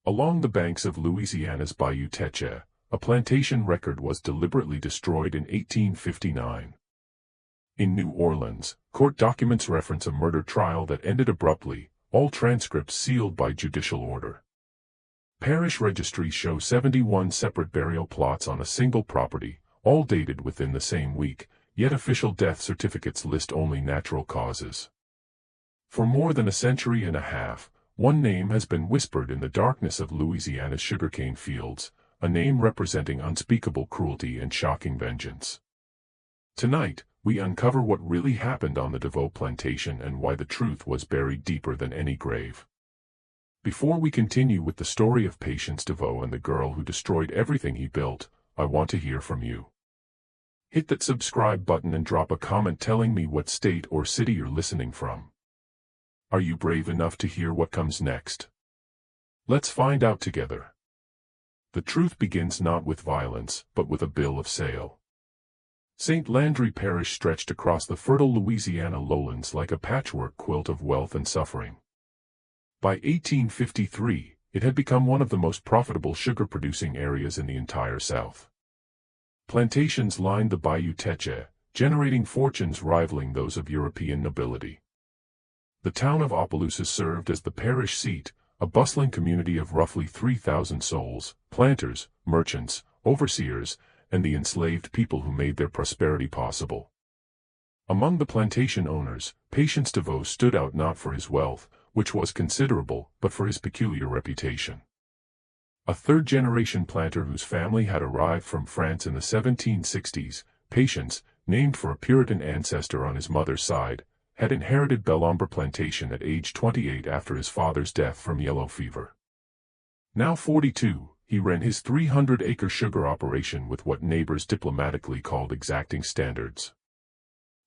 Along the banks of Louisiana's Bayou Teche, a plantation record was deliberately destroyed in 1859. In New Orleans, court documents reference a murder trial that ended abruptly, all transcripts sealed by judicial order. Parish registries show 71 separate burial plots on a single property, all dated within the same week, yet official death certificates list only natural causes. For more than a century and a half, one name has been whispered in the darkness of Louisiana's sugarcane fields, a name representing unspeakable cruelty and shocking vengeance. Tonight, we uncover what really happened on the DeVoe plantation and why the truth was buried deeper than any grave. Before we continue with the story of Patience DeVoe and the girl who destroyed everything he built, I want to hear from you. Hit that subscribe button and drop a comment telling me what state or city you're listening from. Are you brave enough to hear what comes next? Let's find out together. The truth begins not with violence, but with a bill of sale. St. Landry Parish stretched across the fertile Louisiana lowlands like a patchwork quilt of wealth and suffering. By 1853, it had become one of the most profitable sugar-producing areas in the entire South. Plantations lined the Bayou Teche, generating fortunes rivaling those of European nobility. The town of Opelousas served as the parish seat, a bustling community of roughly 3,000 souls, planters, merchants, overseers, and the enslaved people who made their prosperity possible. Among the plantation owners, Patience DeVoe stood out not for his wealth, which was considerable, but for his peculiar reputation. A third-generation planter whose family had arrived from France in the 1760s, Patience, named for a Puritan ancestor on his mother's side, had inherited Belombre Plantation at age 28 after his father's death from yellow fever. Now 42, he ran his 300-acre sugar operation with what neighbors diplomatically called exacting standards.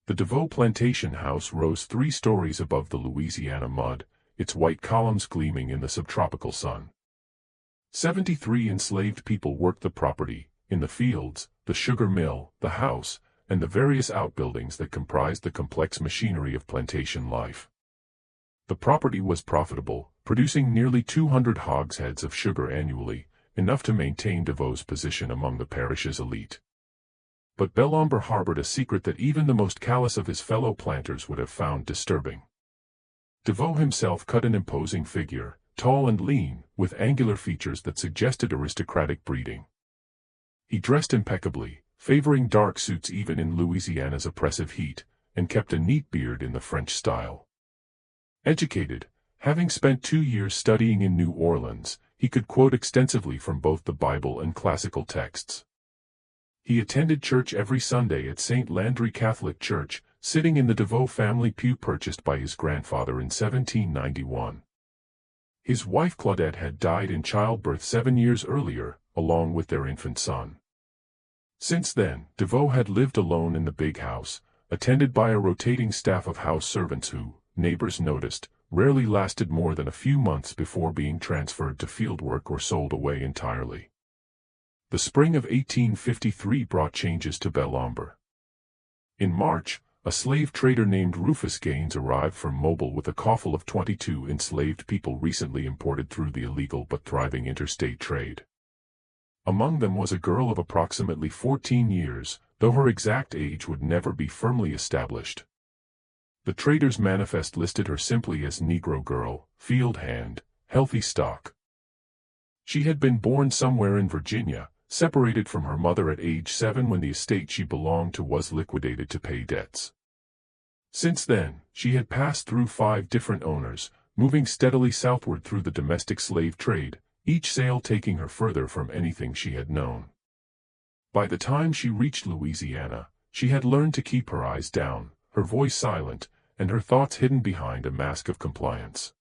The DeVoe plantation house rose 3 stories above the Louisiana mud, its white columns gleaming in the subtropical sun. 73 enslaved people worked the property, in the fields, the sugar mill, the house, and the various outbuildings that comprised the complex machinery of plantation life. The property was profitable, producing nearly 200 hogsheads of sugar annually, enough to maintain DeVoe's position among the parish's elite. But Belombre harbored a secret that even the most callous of his fellow planters would have found disturbing. DeVoe himself cut an imposing figure, tall and lean, with angular features that suggested aristocratic breeding. He dressed impeccably, favoring dark suits even in Louisiana's oppressive heat, and kept a neat beard in the French style. Educated, having spent 2 years studying in New Orleans, he could quote extensively from both the Bible and classical texts. He attended church every Sunday at St. Landry Catholic Church, sitting in the DeVoe family pew purchased by his grandfather in 1791. His wife Claudette had died in childbirth 7 years earlier, along with their infant son. Since then, DeVoe had lived alone in the big house, attended by a rotating staff of house servants who, neighbors noticed, rarely lasted more than a few months before being transferred to field work or sold away entirely. The spring of 1853 brought changes to Belombre. In March, a slave trader named Rufus Gaines arrived from Mobile with a coffle of 22 enslaved people recently imported through the illegal but thriving interstate trade. Among them was a girl of approximately 14 years, though her exact age would never be firmly established. The trader's manifest listed her simply as Negro girl, field hand, healthy stock. She had been born somewhere in Virginia, separated from her mother at age 7 when the estate she belonged to was liquidated to pay debts. Since then, she had passed through 5 different owners, moving steadily southward through the domestic slave trade, each sale taking her further from anything she had known. By the time she reached Louisiana, she had learned to keep her eyes down, her voice silent, and her thoughts hidden behind a mask of compliance.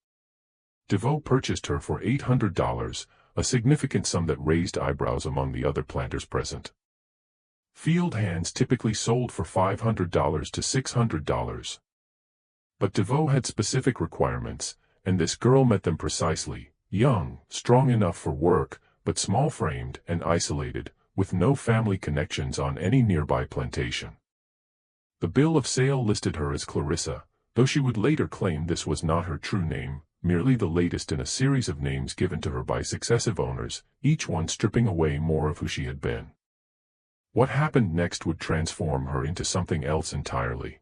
DeVoe purchased her for $800, a significant sum that raised eyebrows among the other planters present. Field hands typically sold for $500 to $600. But DeVoe had specific requirements, and this girl met them precisely: young, strong enough for work, but small-framed and isolated, with no family connections on any nearby plantation. The bill of sale listed her as Clarissa, though she would later claim this was not her true name, merely the latest in a series of names given to her by successive owners, each one stripping away more of who she had been. What happened next would transform her into something else entirely.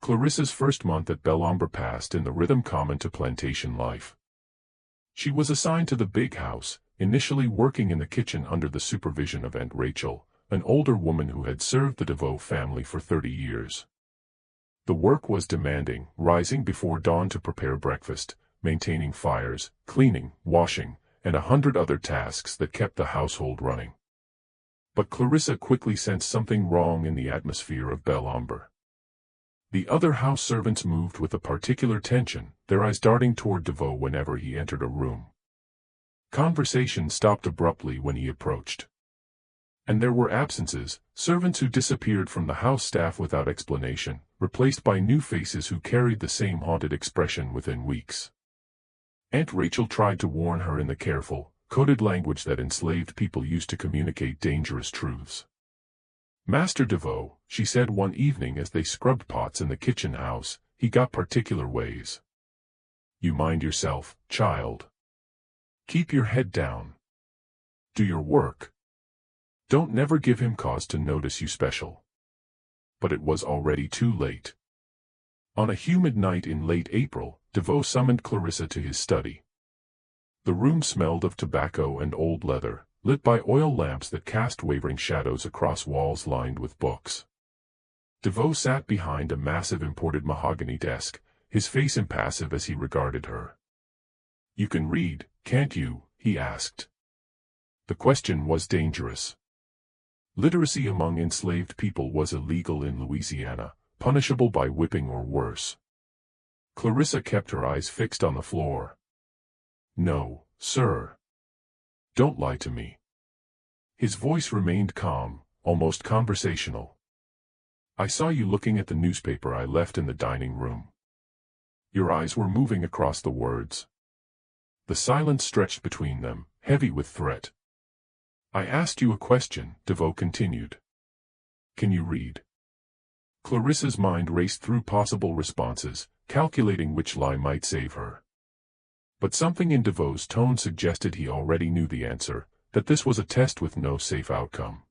Clarissa's first month at Belombre passed in the rhythm common to plantation life. She was assigned to the big house, initially working in the kitchen under the supervision of Aunt Rachel, an older woman who had served the DeVoe family for 30 years. The work was demanding, rising before dawn to prepare breakfast, maintaining fires, cleaning, washing, and 100 other tasks that kept the household running. But Clarissa quickly sensed something wrong in the atmosphere of Belombre. The other house servants moved with a particular tension, their eyes darting toward DeVoe whenever he entered a room. Conversation stopped abruptly when he approached. And there were absences, servants who disappeared from the house staff without explanation, replaced by new faces who carried the same haunted expression within weeks. Aunt Rachel tried to warn her in the careful, coded language that enslaved people used to communicate dangerous truths. "Master DeVoe," she said one evening as they scrubbed pots in the kitchen house, "he got particular ways. You mind yourself, child. Keep your head down. Do your work. Don't never give him cause to notice you special." But it was already too late. On a humid night in late April, DeVoe summoned Clarissa to his study. The room smelled of tobacco and old leather, lit by oil lamps that cast wavering shadows across walls lined with books. DeVoe sat behind a massive imported mahogany desk, his face impassive as he regarded her. "You can read, can't you?" he asked. The question was dangerous. Literacy among enslaved people was illegal in Louisiana, punishable by whipping or worse. Clarissa kept her eyes fixed on the floor. "No, sir. Don't lie to me." His voice remained calm, almost conversational. "I saw you looking at the newspaper I left in the dining room." Your eyes were moving across the words. The silence stretched between them, heavy with threat. "I asked you a question," DeVoe continued. "Can you read?" Clarissa's mind raced through possible responses, calculating which lie might save her. But something in DeVoe's tone suggested he already knew the answer, that this was a test with no safe outcome.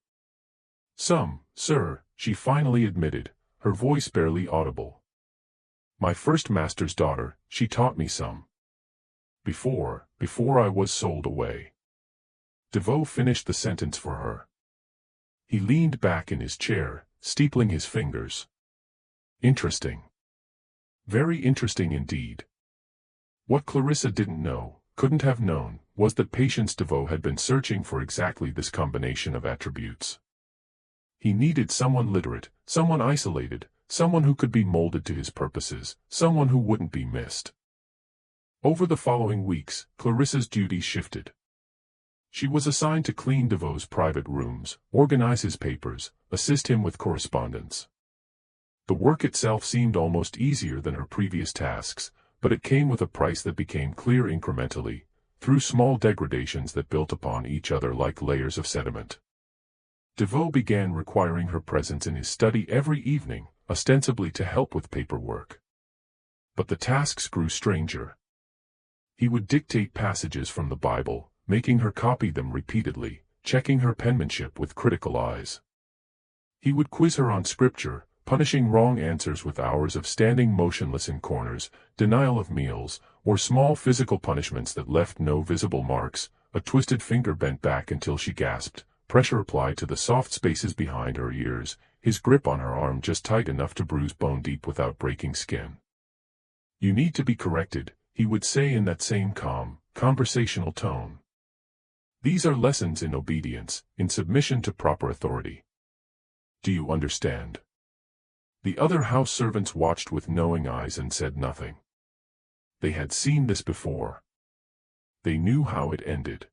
"Some, sir," she finally admitted, her voice barely audible. "My first master's daughter, she taught me some. Before I was sold away." DeVoe finished the sentence for her. He leaned back in his chair, steepling his fingers. Interesting. Very interesting indeed. What Clarissa didn't know, couldn't have known, was that Patience DeVoe had been searching for exactly this combination of attributes. He needed someone literate, someone isolated, someone who could be molded to his purposes, someone who wouldn't be missed. Over the following weeks, Clarissa's duties shifted. She was assigned to clean DeVoe's private rooms, organize his papers, assist him with correspondence. The work itself seemed almost easier than her previous tasks, but it came with a price that became clear incrementally, through small degradations that built upon each other like layers of sediment. DeVoe began requiring her presence in his study every evening, ostensibly to help with paperwork. But the tasks grew stranger. He would dictate passages from the Bible, making her copy them repeatedly, checking her penmanship with critical eyes. He would quiz her on scripture, punishing wrong answers with hours of standing motionless in corners, denial of meals, or small physical punishments that left no visible marks, a twisted finger bent back until she gasped, pressure applied to the soft spaces behind her ears, his grip on her arm just tight enough to bruise bone deep without breaking skin. "You need to be corrected," he would say in that same calm, conversational tone. "These are lessons in obedience, in submission to proper authority. Do you understand?" The other house servants watched with knowing eyes and said nothing. They had seen this before. They knew how it ended.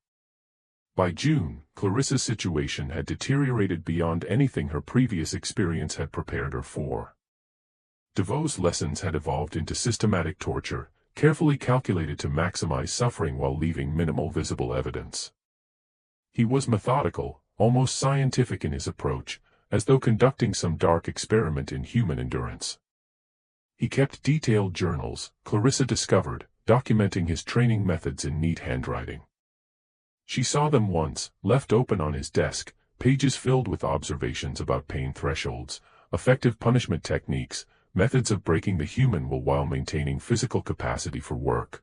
By June, Clarissa's situation had deteriorated beyond anything her previous experience had prepared her for. DeVoe's lessons had evolved into systematic torture, carefully calculated to maximize suffering while leaving minimal visible evidence. He was methodical, almost scientific in his approach, as though conducting some dark experiment in human endurance. He kept detailed journals, Clarissa discovered, documenting his training methods in neat handwriting. She saw them once, left open on his desk, pages filled with observations about pain thresholds, effective punishment techniques, methods of breaking the human will while maintaining physical capacity for work.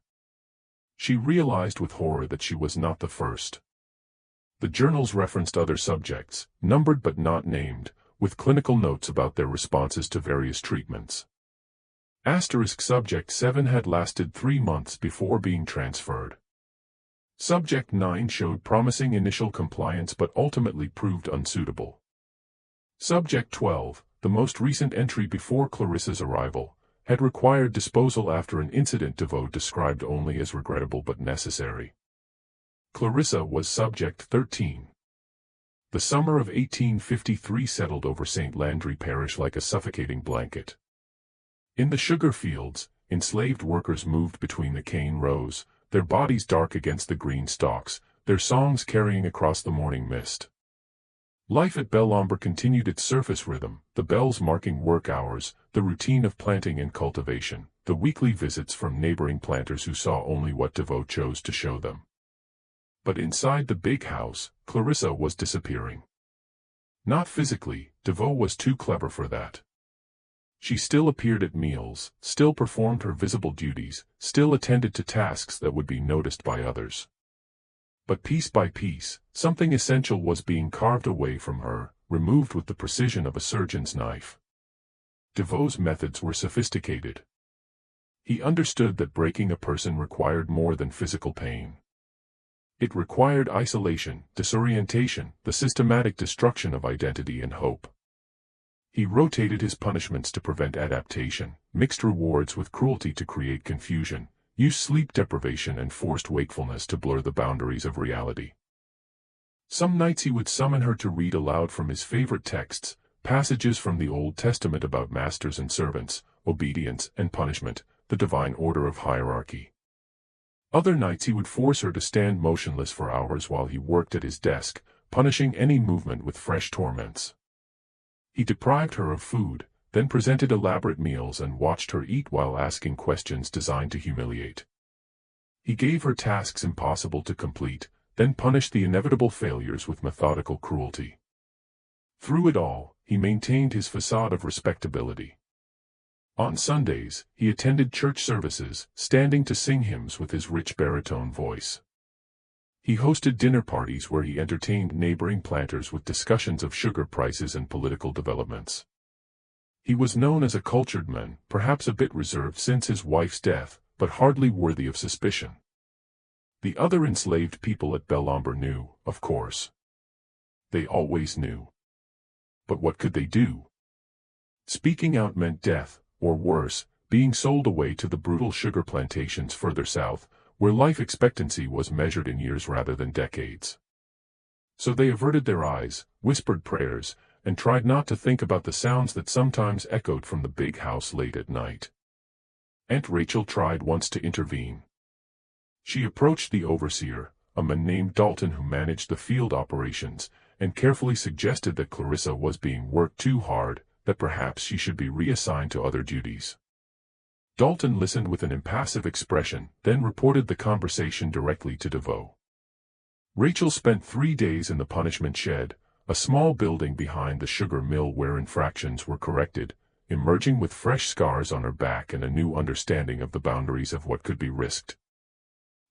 She realized with horror that she was not the first. The journals referenced other subjects, numbered but not named, with clinical notes about their responses to various treatments. Asterisk Subject 7 had lasted 3 months before being transferred. Subject 9 showed promising initial compliance but ultimately proved unsuitable. Subject 12, the most recent entry before Clarissa's arrival, had required disposal after an incident DeVoe described only as regrettable but necessary. Clarissa was Subject 13. The summer of 1853 settled over St. Landry Parish like a suffocating blanket. In the sugar fields, enslaved workers moved between the cane rows, their bodies dark against the green stalks, their songs carrying across the morning mist. Life at Belombre continued its surface rhythm, the bells marking work hours, the routine of planting and cultivation, the weekly visits from neighboring planters who saw only what DeVoe chose to show them. But inside the big house, Clarissa was disappearing. Not physically, DeVoe was too clever for that. She still appeared at meals, still performed her visible duties, still attended to tasks that would be noticed by others. But piece by piece, something essential was being carved away from her, removed with the precision of a surgeon's knife. DeVoe's methods were sophisticated. He understood that breaking a person required more than physical pain. It required isolation, disorientation, the systematic destruction of identity and hope. He rotated his punishments to prevent adaptation, mixed rewards with cruelty to create confusion, used sleep deprivation and forced wakefulness to blur the boundaries of reality. Some nights he would summon her to read aloud from his favorite texts, passages from the Old Testament about masters and servants, obedience and punishment, the divine order of hierarchy. Other nights he would force her to stand motionless for hours while he worked at his desk, punishing any movement with fresh torments. He deprived her of food, then presented elaborate meals and watched her eat while asking questions designed to humiliate. He gave her tasks impossible to complete, then punished the inevitable failures with methodical cruelty. Through it all, he maintained his facade of respectability. On Sundays, he attended church services, standing to sing hymns with his rich baritone voice. He hosted dinner parties where he entertained neighboring planters with discussions of sugar prices and political developments. He was known as a cultured man, perhaps a bit reserved since his wife's death, but hardly worthy of suspicion. The other enslaved people at Belombre knew, of course. They always knew. But what could they do? Speaking out meant death, or worse, being sold away to the brutal sugar plantations further south, where life expectancy was measured in years rather than decades. So they averted their eyes, whispered prayers, and tried not to think about the sounds that sometimes echoed from the big house late at night. Aunt Rachel tried once to intervene. She approached the overseer, a man named Dalton who managed the field operations, and carefully suggested that Clarissa was being worked too hard, that perhaps she should be reassigned to other duties. Dalton listened with an impassive expression, then reported the conversation directly to DeVoe. Rachel spent 3 days in the punishment shed, a small building behind the sugar mill where infractions were corrected, emerging with fresh scars on her back and a new understanding of the boundaries of what could be risked.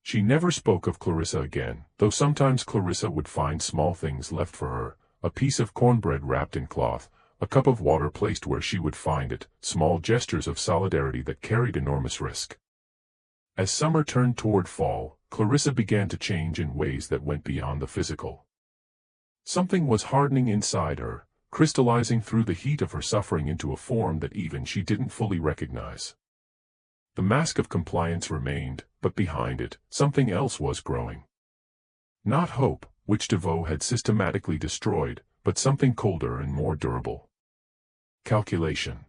She never spoke of Clarissa again, though sometimes Clarissa would find small things left for her, a piece of cornbread wrapped in cloth, a cup of water placed where she would find it, small gestures of solidarity that carried enormous risk. As summer turned toward fall, Clarissa began to change in ways that went beyond the physical. Something was hardening inside her, crystallizing through the heat of her suffering into a form that even she didn't fully recognize. The mask of compliance remained, but behind it, something else was growing. Not hope, which DeVoe had systematically destroyed, but something colder and more durable. Calculation.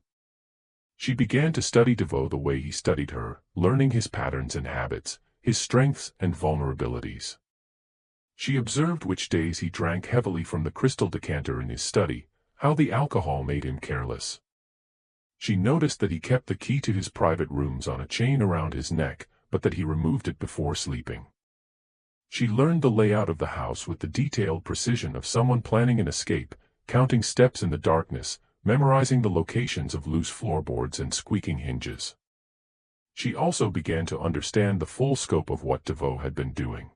She began to study DeVoe the way he studied her, learning his patterns and habits, his strengths and vulnerabilities. She observed which days he drank heavily from the crystal decanter in his study, how the alcohol made him careless. She noticed that he kept the key to his private rooms on a chain around his neck, but that he removed it before sleeping. She learned the layout of the house with the detailed precision of someone planning an escape, counting steps in the darkness, memorizing the locations of loose floorboards and squeaking hinges. She also began to understand the full scope of what DeVoe had been doing.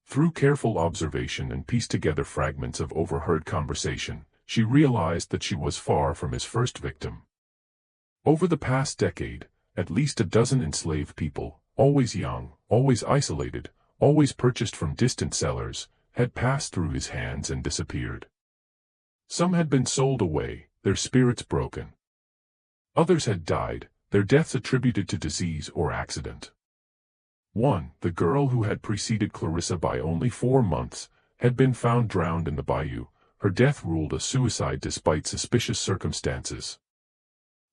Through careful observation and pieced together fragments of overheard conversation, she realized that she was far from his first victim. Over the past decade, at least a dozen enslaved people, always young, always isolated, always purchased from distant sellers, had passed through his hands and disappeared. Some had been sold away, their spirits broken. Others had died, their deaths attributed to disease or accident. One, the girl who had preceded Clarissa by only 4 months, had been found drowned in the bayou, her death ruled a suicide despite suspicious circumstances.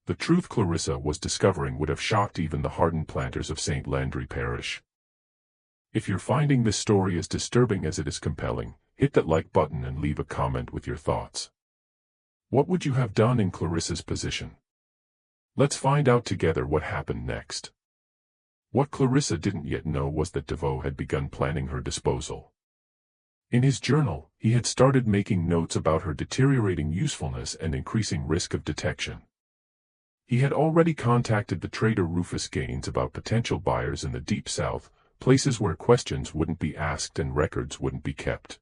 The truth Clarissa was discovering would have shocked even the hardened planters of St. Landry Parish. If you're finding this story as disturbing as it is compelling, hit that like button and leave a comment with your thoughts. What would you have done in Clarissa's position? Let's find out together what happened next. What Clarissa didn't yet know was that DeVoe had begun planning her disposal. In his journal, he had started making notes about her deteriorating usefulness and increasing risk of detection. He had already contacted the trader Rufus Gaines about potential buyers in the Deep South, places where questions wouldn't be asked and records wouldn't be kept.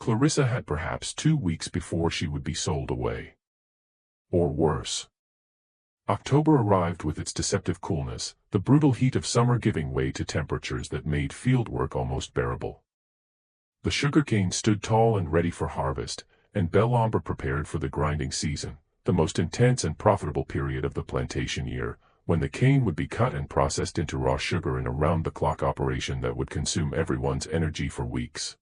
Clarissa had perhaps 2 weeks before she would be sold away. Or worse. October arrived with its deceptive coolness, the brutal heat of summer giving way to temperatures that made fieldwork almost bearable. The sugarcane stood tall and ready for harvest, and Belle Ombre prepared for the grinding season, the most intense and profitable period of the plantation year, when the cane would be cut and processed into raw sugar in a round-the-clock operation that would consume everyone's energy for weeks.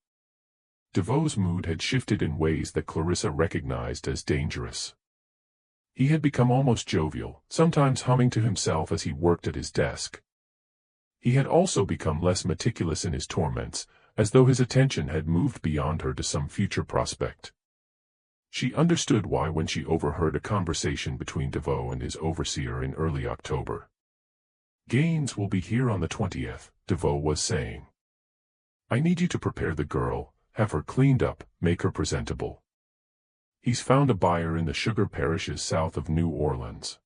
DeVoe's mood had shifted in ways that Clarissa recognized as dangerous. He had become almost jovial, sometimes humming to himself as he worked at his desk. He had also become less meticulous in his torments, as though his attention had moved beyond her to some future prospect. She understood why when she overheard a conversation between DeVoe and his overseer in early October. "Gaines will be here on the 20th, DeVoe was saying. "I need you to prepare the girl, have her cleaned up, make her presentable. He's found a buyer in the sugar parishes south of New Orleans.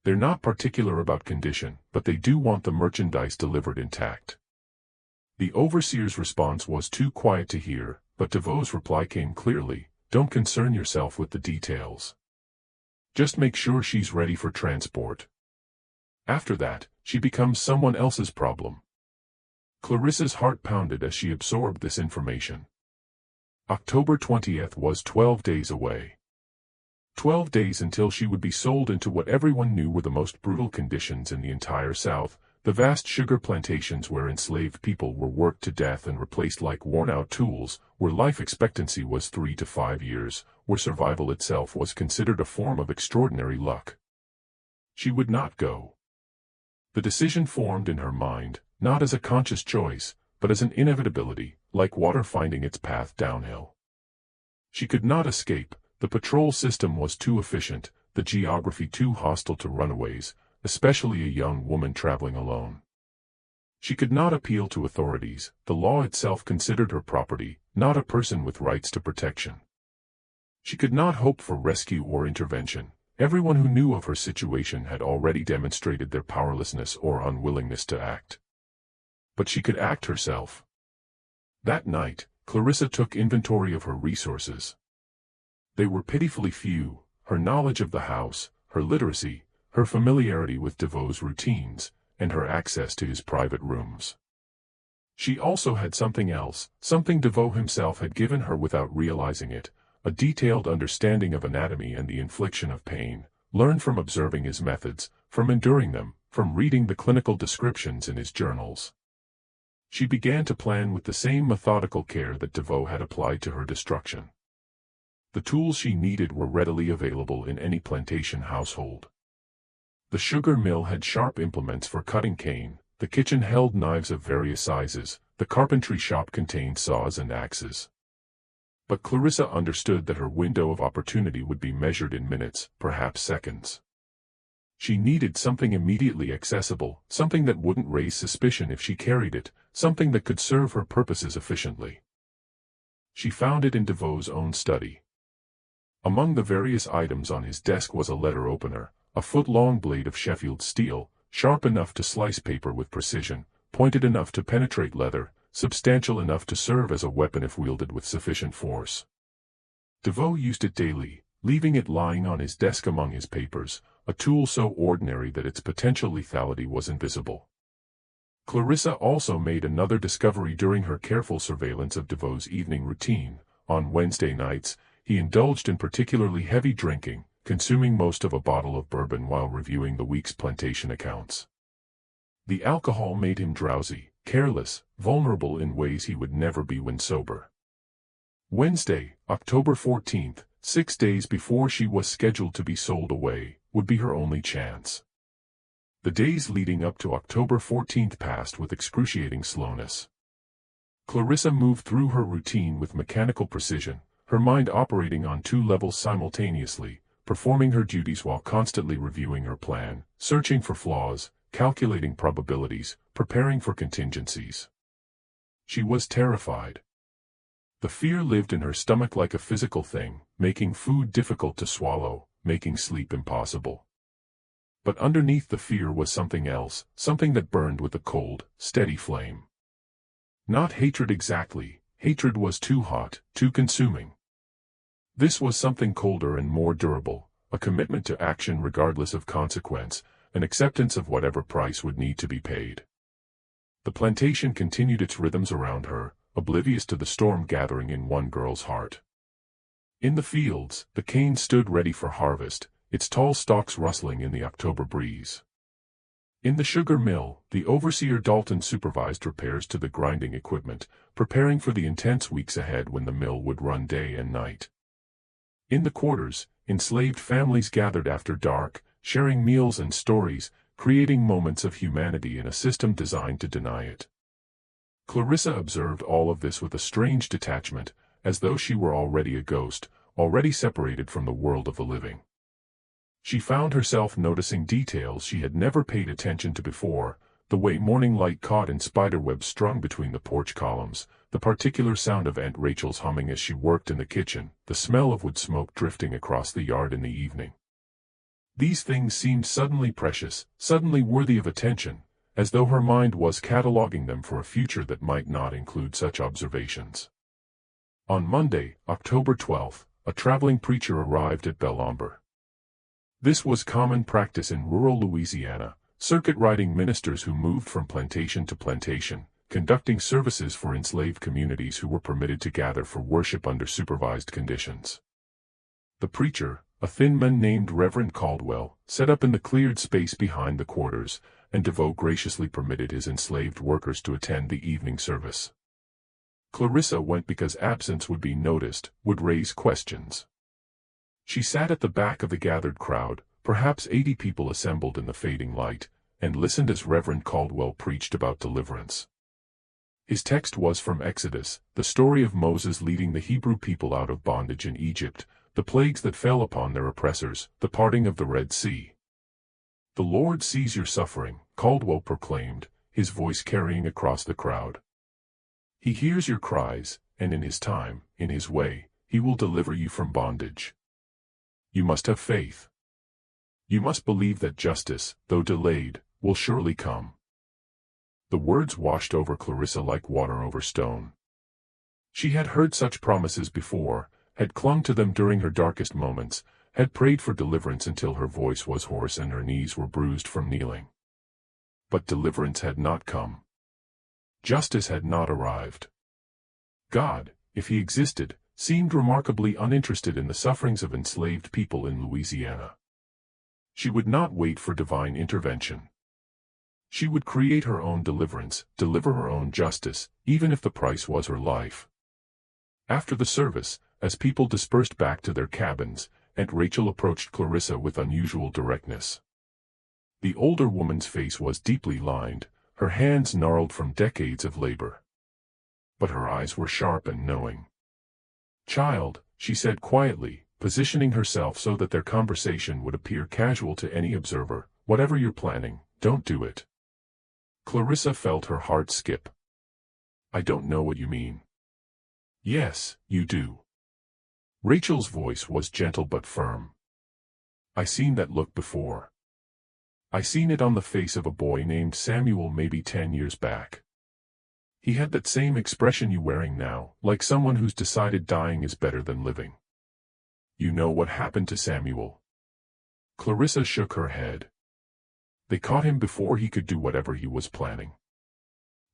They're not particular about condition, but they do want the merchandise delivered intact." The overseer's response was too quiet to hear, but DeVoe's reply came clearly. "Don't concern yourself with the details. Just make sure she's ready for transport. After that, she becomes someone else's problem." Clarissa's heart pounded as she absorbed this information. October 20th was 12 days away. 12 days until she would be sold into what everyone knew were the most brutal conditions in the entire South, the vast sugar plantations where enslaved people were worked to death and replaced like worn-out tools, where life expectancy was 3 to 5 years, where survival itself was considered a form of extraordinary luck. She would not go. The decision formed in her mind, not as a conscious choice, but as an inevitability, like water finding its path downhill. She could not escape, the patrol system was too efficient, the geography too hostile to runaways, especially a young woman traveling alone. She could not appeal to authorities, the law itself considered her property, not a person with rights to protection. She could not hope for rescue or intervention. Everyone who knew of her situation had already demonstrated their powerlessness or unwillingness to act. But she could act herself. That night, Clarissa took inventory of her resources. They were pitifully few: her knowledge of the house, her literacy, her familiarity with DeVoe's routines, and her access to his private rooms. She also had something else, something DeVoe himself had given her without realizing it, a detailed understanding of anatomy and the infliction of pain, learned from observing his methods, from enduring them, from reading the clinical descriptions in his journals. She began to plan with the same methodical care that DeVoe had applied to her destruction. The tools she needed were readily available in any plantation household. The sugar mill had sharp implements for cutting cane, the kitchen held knives of various sizes, the carpentry shop contained saws and axes. But Clarissa understood that her window of opportunity would be measured in minutes, perhaps seconds. She needed something immediately accessible, something that wouldn't raise suspicion if she carried it, something that could serve her purposes efficiently. She found it in DeVoe's own study. Among the various items on his desk was a letter opener, a foot-long blade of Sheffield steel, sharp enough to slice paper with precision, pointed enough to penetrate leather, substantial enough to serve as a weapon if wielded with sufficient force. DeVoe used it daily, leaving it lying on his desk among his papers, a tool so ordinary that its potential lethality was invisible. Clarissa also made another discovery during her careful surveillance of DeVoe's evening routine. On Wednesday nights, he indulged in particularly heavy drinking, consuming most of a bottle of bourbon while reviewing the week's plantation accounts. The alcohol made him drowsy, careless, vulnerable in ways he would never be when sober. Wednesday, October 14th, 6 days before she was scheduled to be sold away, would be her only chance. The days leading up to October 14th passed with excruciating slowness. Clarissa moved through her routine with mechanical precision, her mind operating on 2 levels simultaneously, performing her duties while constantly reviewing her plan, searching for flaws, calculating probabilities, preparing for contingencies. She was terrified. The fear lived in her stomach like a physical thing, making food difficult to swallow, making sleep impossible. But underneath the fear was something else, something that burned with a cold, steady flame. Not hatred exactly, hatred was too hot, too consuming. This was something colder and more durable, a commitment to action regardless of consequence, an acceptance of whatever price would need to be paid. The plantation continued its rhythms around her, oblivious to the storm gathering in one girl's heart. In the fields, the cane stood ready for harvest, its tall stalks rustling in the October breeze. In the sugar mill, the overseer Dalton supervised repairs to the grinding equipment, preparing for the intense weeks ahead when the mill would run day and night. In the quarters, enslaved families gathered after dark, sharing meals and stories, creating moments of humanity in a system designed to deny it. Clarissa observed all of this with a strange detachment, as though she were already a ghost, already separated from the world of the living. She found herself noticing details she had never paid attention to before, the way morning light caught in spiderwebs strung between the porch columns, the particular sound of Aunt Rachel's humming as she worked in the kitchen, the smell of wood smoke drifting across the yard in the evening. These things seemed suddenly precious, suddenly worthy of attention, as though her mind was cataloging them for a future that might not include such observations. On Monday, October 12th, a traveling preacher arrived at Belombre. This was common practice in rural Louisiana, circuit-riding ministers who moved from plantation to plantation, conducting services for enslaved communities who were permitted to gather for worship under supervised conditions. The preacher, a thin man named Reverend Caldwell, set up in the cleared space behind the quarters, and DeVoe graciously permitted his enslaved workers to attend the evening service. Clarissa went because absence would be noticed, would raise questions. She sat at the back of the gathered crowd, perhaps 80 people assembled in the fading light, and listened as Reverend Caldwell preached about deliverance. His text was from Exodus, the story of Moses leading the Hebrew people out of bondage in Egypt, the plagues that fell upon their oppressors, the parting of the Red Sea. "The Lord sees your suffering," Caldwell proclaimed, his voice carrying across the crowd. "He hears your cries, and in His time, in His way, He will deliver you from bondage. You must have faith. You must believe that justice, though delayed, will surely come." The words washed over Clarissa like water over stone. She had heard such promises before, had clung to them during her darkest moments, had prayed for deliverance until her voice was hoarse and her knees were bruised from kneeling. But deliverance had not come. Justice had not arrived. God, if He existed, seemed remarkably uninterested in the sufferings of enslaved people in Louisiana. She would not wait for divine intervention. She would create her own deliverance, deliver her own justice, even if the price was her life. After the service, as people dispersed back to their cabins, Aunt Rachel approached Clarissa with unusual directness. The older woman's face was deeply lined, her hands gnarled from decades of labor. But her eyes were sharp and knowing. "Child," she said quietly, positioning herself so that their conversation would appear casual to any observer. Whatever you're planning, don't do it. Clarissa felt her heart skip. I don't know what you mean. Yes, you do. Rachel's voice was gentle but firm. I seen that look before. I seen it on the face of a boy named Samuel maybe 10 years back. He had that same expression you wearing now, like someone who's decided dying is better than living. You know what happened to Samuel? Clarissa shook her head. They caught him before he could do whatever he was planning.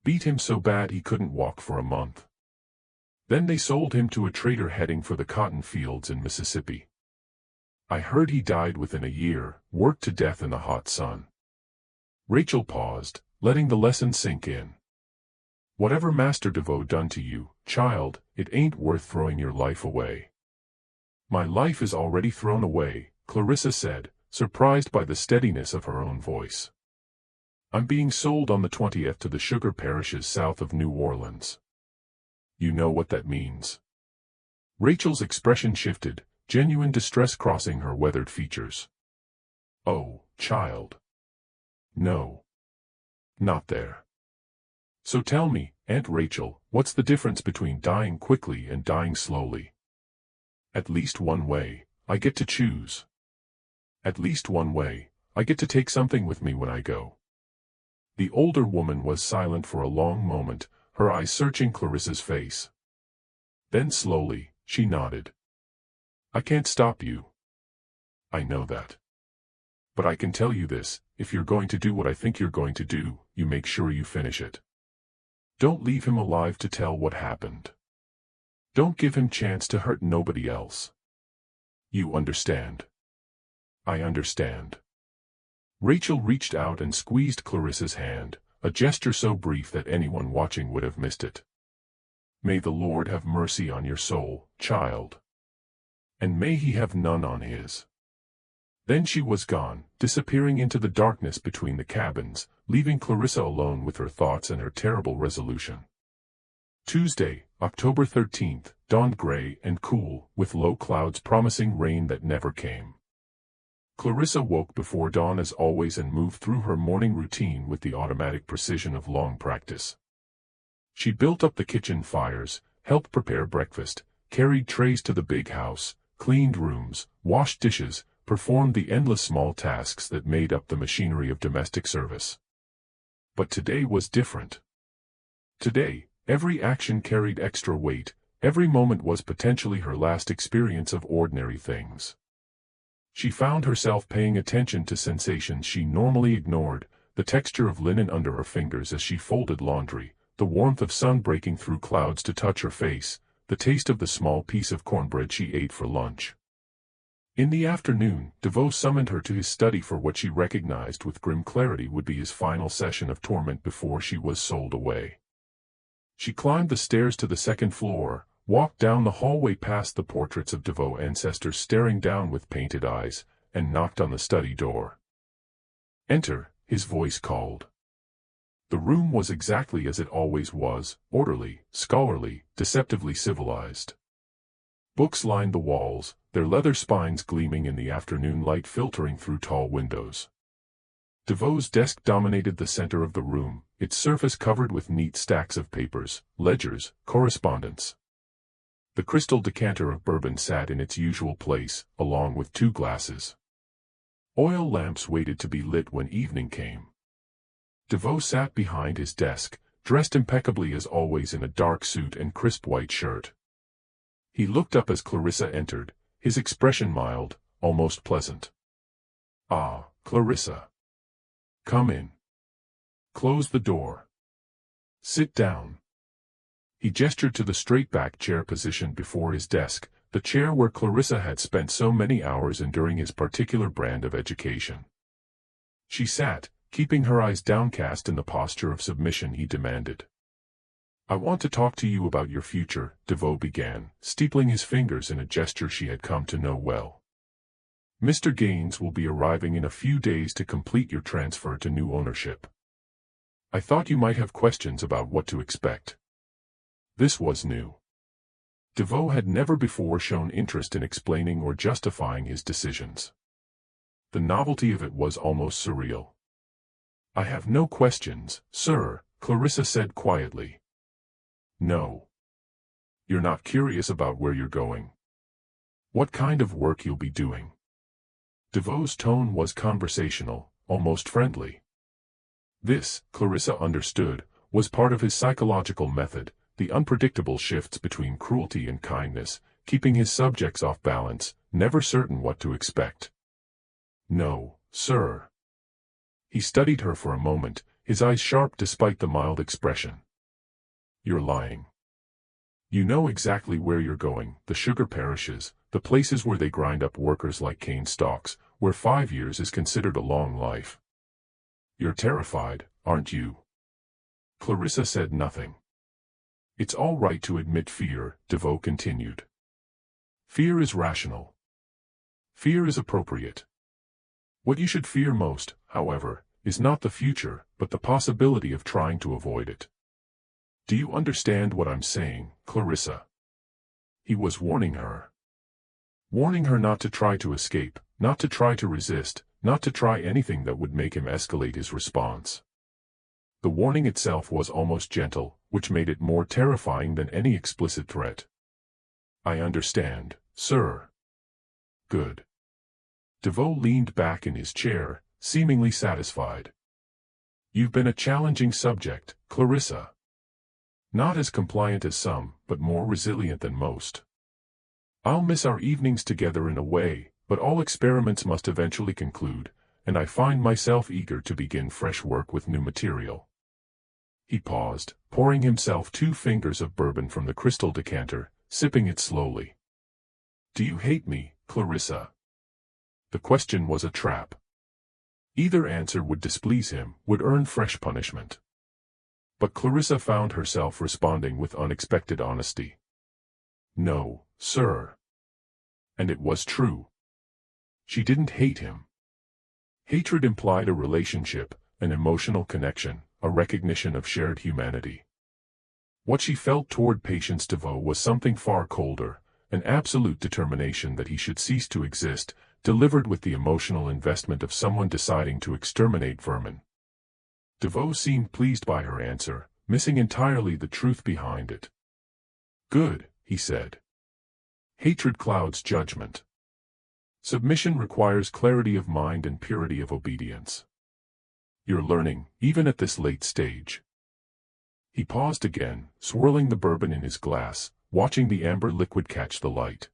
Beat him so bad he couldn't walk for a month. Then they sold him to a trader heading for the cotton fields in Mississippi. I heard he died within a year, worked to death in the hot sun. Rachel paused, letting the lesson sink in. Whatever Master DeVoe done to you, child, it ain't worth throwing your life away. My life is already thrown away, Clarissa said, surprised by the steadiness of her own voice. I'm being sold on the 20th to the sugar parishes south of New Orleans. You know what that means. Rachel's expression shifted, genuine distress crossing her weathered features. Oh, child. No. Not there. So tell me, Aunt Rachel, what's the difference between dying quickly and dying slowly? At least one way, I get to choose. At least one way, I get to take something with me when I go. The older woman was silent for a long moment, her eyes searching Clarissa's face. Then slowly, she nodded. I can't stop you. I know that. But I can tell you this, if you're going to do what I think you're going to do, you make sure you finish it. Don't leave him alive to tell what happened. Don't give him chance to hurt nobody else. You understand? I understand. Rachel reached out and squeezed Clarissa's hand, a gesture so brief that anyone watching would have missed it. May the Lord have mercy on your soul, child. And may he have none on his. Then she was gone, disappearing into the darkness between the cabins, leaving Clarissa alone with her thoughts and her terrible resolution. Tuesday, October 13th, dawned gray and cool, with low clouds promising rain that never came. Clarissa woke before dawn as always and moved through her morning routine with the automatic precision of long practice. She built up the kitchen fires, helped prepare breakfast, carried trays to the big house, cleaned rooms, washed dishes, performed the endless small tasks that made up the machinery of domestic service. But today was different. Today, every action carried extra weight, every moment was potentially her last experience of ordinary things. She found herself paying attention to sensations she normally ignored, the texture of linen under her fingers as she folded laundry, the warmth of sun breaking through clouds to touch her face, the taste of the small piece of cornbread she ate for lunch. In the afternoon, DeVoe summoned her to his study for what she recognized with grim clarity would be his final session of torment before she was sold away. She climbed the stairs to the second floor, walked down the hallway past the portraits of DeVoe ancestors staring down with painted eyes, and knocked on the study door. Enter, his voice called. The room was exactly as it always was, orderly, scholarly, deceptively civilized. Books lined the walls, their leather spines gleaming in the afternoon light filtering through tall windows. DeVoe's desk dominated the center of the room, its surface covered with neat stacks of papers, ledgers, correspondence. The crystal decanter of bourbon sat in its usual place, along with 2 glasses. Oil lamps waited to be lit when evening came. DeVoe sat behind his desk, dressed impeccably as always in a dark suit and crisp white shirt. He looked up as Clarissa entered, his expression mild, almost pleasant. Ah, Clarissa. Come in. Close the door. Sit down. He gestured to the straight-back chair positioned before his desk, the chair where Clarissa had spent so many hours enduring his particular brand of education. She sat, keeping her eyes downcast in the posture of submission he demanded. I want to talk to you about your future, DeVoe began, steepling his fingers in a gesture she had come to know well. Mr. Gaines will be arriving in a few days to complete your transfer to new ownership. I thought you might have questions about what to expect. This was new. DeVoe had never before shown interest in explaining or justifying his decisions. The novelty of it was almost surreal. "I have no questions, sir," Clarissa said quietly. "No. You're not curious about where you're going? What kind of work you'll be doing?" DeVoe's tone was conversational, almost friendly. This, Clarissa understood, was part of his psychological method, the unpredictable shifts between cruelty and kindness, keeping his subjects off balance, never certain what to expect. "No, sir." He studied her for a moment, his eyes sharp despite the mild expression. "You're lying. You know exactly where you're going, the sugar parishes, the places where they grind up workers like cane stalks, where 5 years is considered a long life. You're terrified, aren't you?" Clarissa said nothing. "It's all right to admit fear," DeVoe continued. "Fear is rational. Fear is appropriate. What you should fear most, however, is not the future, but the possibility of trying to avoid it. Do you understand what I'm saying, Clarissa?" He was warning her. Warning her not to try to escape, not to try to resist, not to try anything that would make him escalate his response. The warning itself was almost gentle, which made it more terrifying than any explicit threat. "I understand, sir." "Good." DeVoe leaned back in his chair, seemingly satisfied. "You've been a challenging subject, Clarissa. Not as compliant as some, but more resilient than most. I'll miss our evenings together in a way, but all experiments must eventually conclude, and I find myself eager to begin fresh work with new material." He paused, pouring himself 2 fingers of bourbon from the crystal decanter, sipping it slowly. "Do you hate me, Clarissa?" The question was a trap. Either answer would displease him, would earn fresh punishment. But Clarissa found herself responding with unexpected honesty. "No, sir." And it was true. She didn't hate him. Hatred implied a relationship, an emotional connection, a recognition of shared humanity. What she felt toward Patience DeVoe was something far colder, an absolute determination that he should cease to exist, delivered with the emotional investment of someone deciding to exterminate vermin. DeVoe seemed pleased by her answer, missing entirely the truth behind it. "Good," he said. "Hatred clouds judgment. Submission requires clarity of mind and purity of obedience. You're learning, even at this late stage." He paused again, swirling the bourbon in his glass, watching the amber liquid catch the light.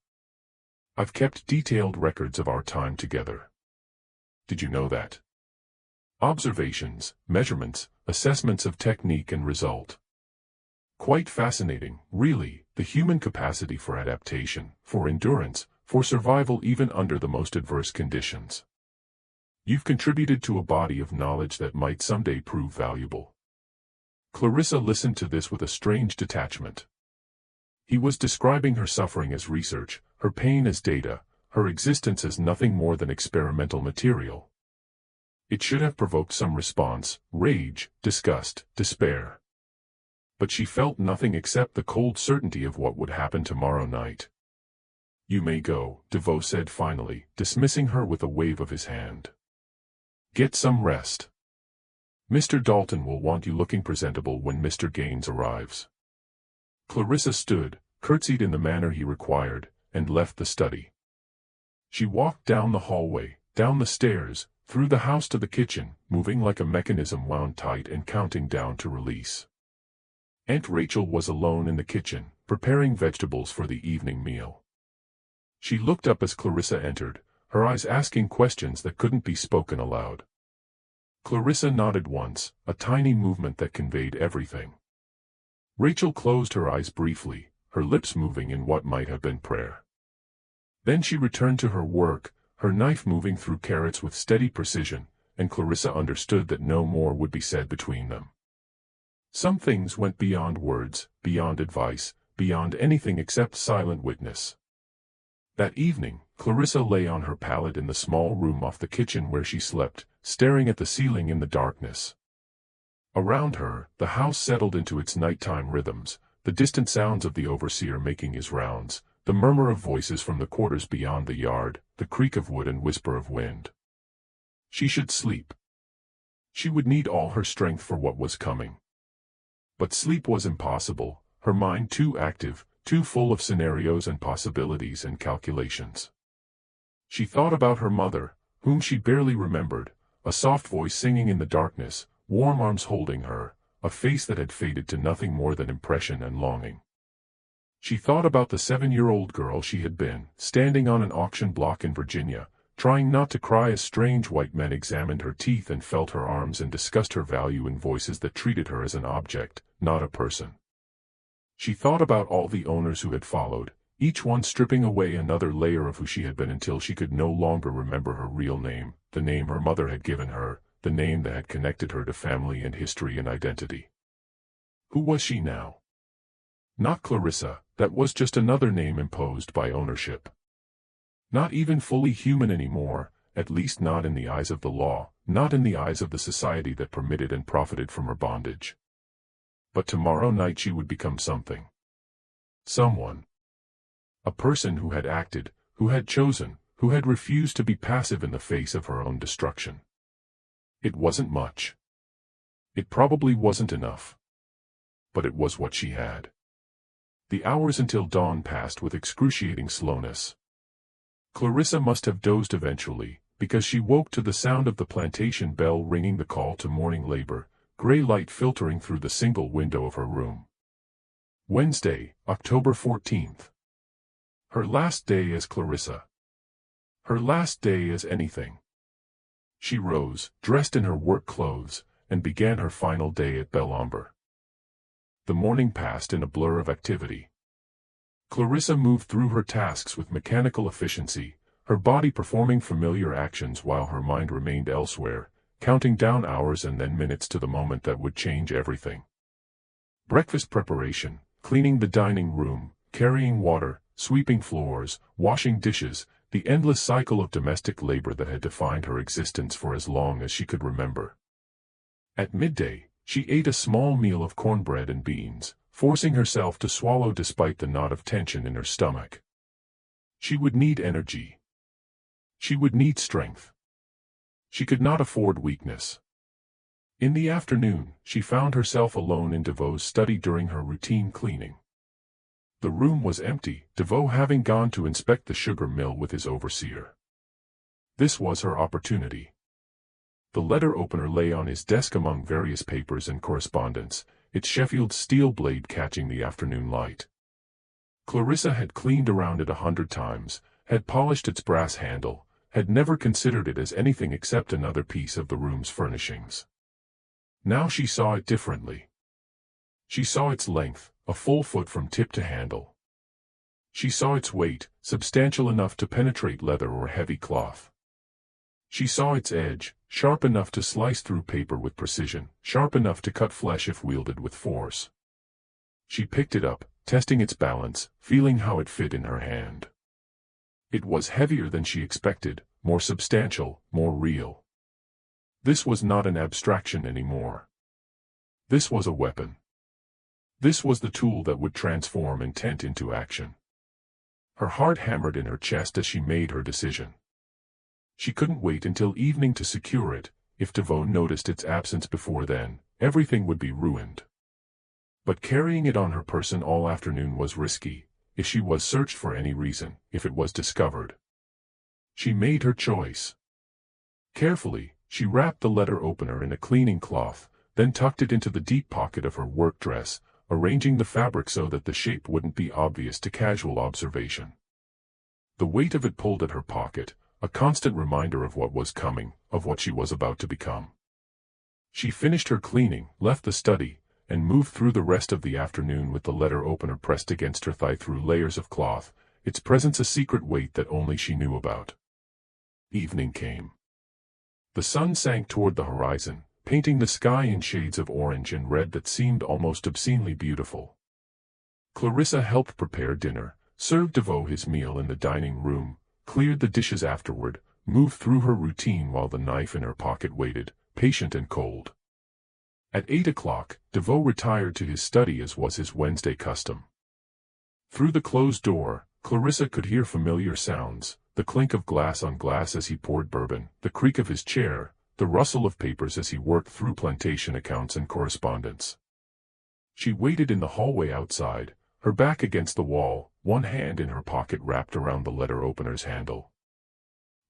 "I've kept detailed records of our time together. Did you know that? Observations, measurements, assessments of technique and result. Quite fascinating, really, the human capacity for adaptation, for endurance, for survival even under the most adverse conditions. You've contributed to a body of knowledge that might someday prove valuable." Clarissa listened to this with a strange detachment. He was describing her suffering as research, her pain as data, her existence as nothing more than experimental material. It should have provoked some response, rage, disgust, despair. But she felt nothing except the cold certainty of what would happen tomorrow night. "You may go," DeVoe said finally, dismissing her with a wave of his hand. "Get some rest. Mr. Dalton will want you looking presentable when Mr. Gaines arrives." Clarissa stood, curtsied in the manner he required, and left the study. She walked down the hallway, down the stairs, through the house to the kitchen, moving like a mechanism wound tight and counting down to release. Aunt Rachel was alone in the kitchen, preparing vegetables for the evening meal. She looked up as Clarissa entered, her eyes asking questions that couldn't be spoken aloud. Clarissa nodded once, a tiny movement that conveyed everything. Rachel closed her eyes briefly, her lips moving in what might have been prayer. Then she returned to her work, her knife moving through carrots with steady precision, and Clarissa understood that no more would be said between them. Some things went beyond words, beyond advice, beyond anything except silent witness. That evening, Clarissa lay on her pallet in the small room off the kitchen where she slept, staring at the ceiling in the darkness. Around her, the house settled into its nighttime rhythms, the distant sounds of the overseer making his rounds, the murmur of voices from the quarters beyond the yard, the creak of wood and whisper of wind. She should sleep. She would need all her strength for what was coming. But sleep was impossible, her mind too active, too full of scenarios and possibilities and calculations. She thought about her mother, whom she barely remembered, a soft voice singing in the darkness, warm arms holding her, a face that had faded to nothing more than impression and longing. She thought about the 7-year-old girl she had been, standing on an auction block in Virginia, trying not to cry as strange white men examined her teeth and felt her arms and discussed her value in voices that treated her as an object, not a person. She thought about all the owners who had followed, each one stripping away another layer of who she had been until she could no longer remember her real name, the name her mother had given her, the name that had connected her to family and history and identity. Who was she now? Not Clarissa, that was just another name imposed by ownership. Not even fully human anymore, at least not in the eyes of the law, not in the eyes of the society that permitted and profited from her bondage. But tomorrow night she would become something. Someone. A person who had acted, who had chosen, who had refused to be passive in the face of her own destruction. It wasn't much. It probably wasn't enough. But it was what she had. The hours until dawn passed with excruciating slowness. Clarissa must have dozed eventually, because she woke to the sound of the plantation bell ringing the call to morning labor, gray light filtering through the single window of her room. Wednesday, October 14th. Her last day as Clarissa. Her last day as anything. She rose, dressed in her work clothes, and began her final day at Belombre. The morning passed in a blur of activity. Clarissa moved through her tasks with mechanical efficiency, her body performing familiar actions while her mind remained elsewhere, counting down hours and then minutes to the moment that would change everything. Breakfast preparation, cleaning the dining room, carrying water, sweeping floors, washing dishes, the endless cycle of domestic labor that had defined her existence for as long as she could remember. At midday, she ate a small meal of cornbread and beans, forcing herself to swallow despite the knot of tension in her stomach. She would need energy. She would need strength. She could not afford weakness. In the afternoon, she found herself alone in DeVoe's study during her routine cleaning. The room was empty, DeVoe having gone to inspect the sugar mill with his overseer. This was her opportunity. The letter opener lay on his desk among various papers and correspondence, its Sheffield steel blade catching the afternoon light. Clarissa had cleaned around it 100 times, had polished its brass handle, had never considered it as anything except another piece of the room's furnishings. Now she saw it differently. She saw its length, a full foot from tip to handle. She saw its weight, substantial enough to penetrate leather or heavy cloth. She saw its edge, sharp enough to slice through paper with precision, sharp enough to cut flesh if wielded with force. She picked it up, testing its balance, feeling how it fit in her hand. It was heavier than she expected, more substantial, more real. This was not an abstraction anymore. This was a weapon. This was the tool that would transform intent into action. Her heart hammered in her chest as she made her decision. She couldn't wait until evening to secure it. If DeVoe noticed its absence before then, everything would be ruined. But carrying it on her person all afternoon was risky, if she was searched for any reason, if it was discovered. She made her choice. Carefully, she wrapped the letter opener in a cleaning cloth, then tucked it into the deep pocket of her work dress, arranging the fabric so that the shape wouldn't be obvious to casual observation. The weight of it pulled at her pocket, a constant reminder of what was coming, of what she was about to become. She finished her cleaning, left the study, and moved through the rest of the afternoon with the letter opener pressed against her thigh through layers of cloth, its presence a secret weight that only she knew about. Evening came. The sun sank toward the horizon, painting the sky in shades of orange and red that seemed almost obscenely beautiful. Clarissa helped prepare dinner, served DeVoe his meal in the dining room, cleared the dishes afterward, moved through her routine while the knife in her pocket waited, patient and cold. At 8 o'clock, DeVoe retired to his study as was his Wednesday custom. Through the closed door, Clarissa could hear familiar sounds, the clink of glass on glass as he poured bourbon, the creak of his chair, the rustle of papers as he worked through plantation accounts and correspondence. She waited in the hallway outside, her back against the wall, one hand in her pocket wrapped around the letter opener's handle.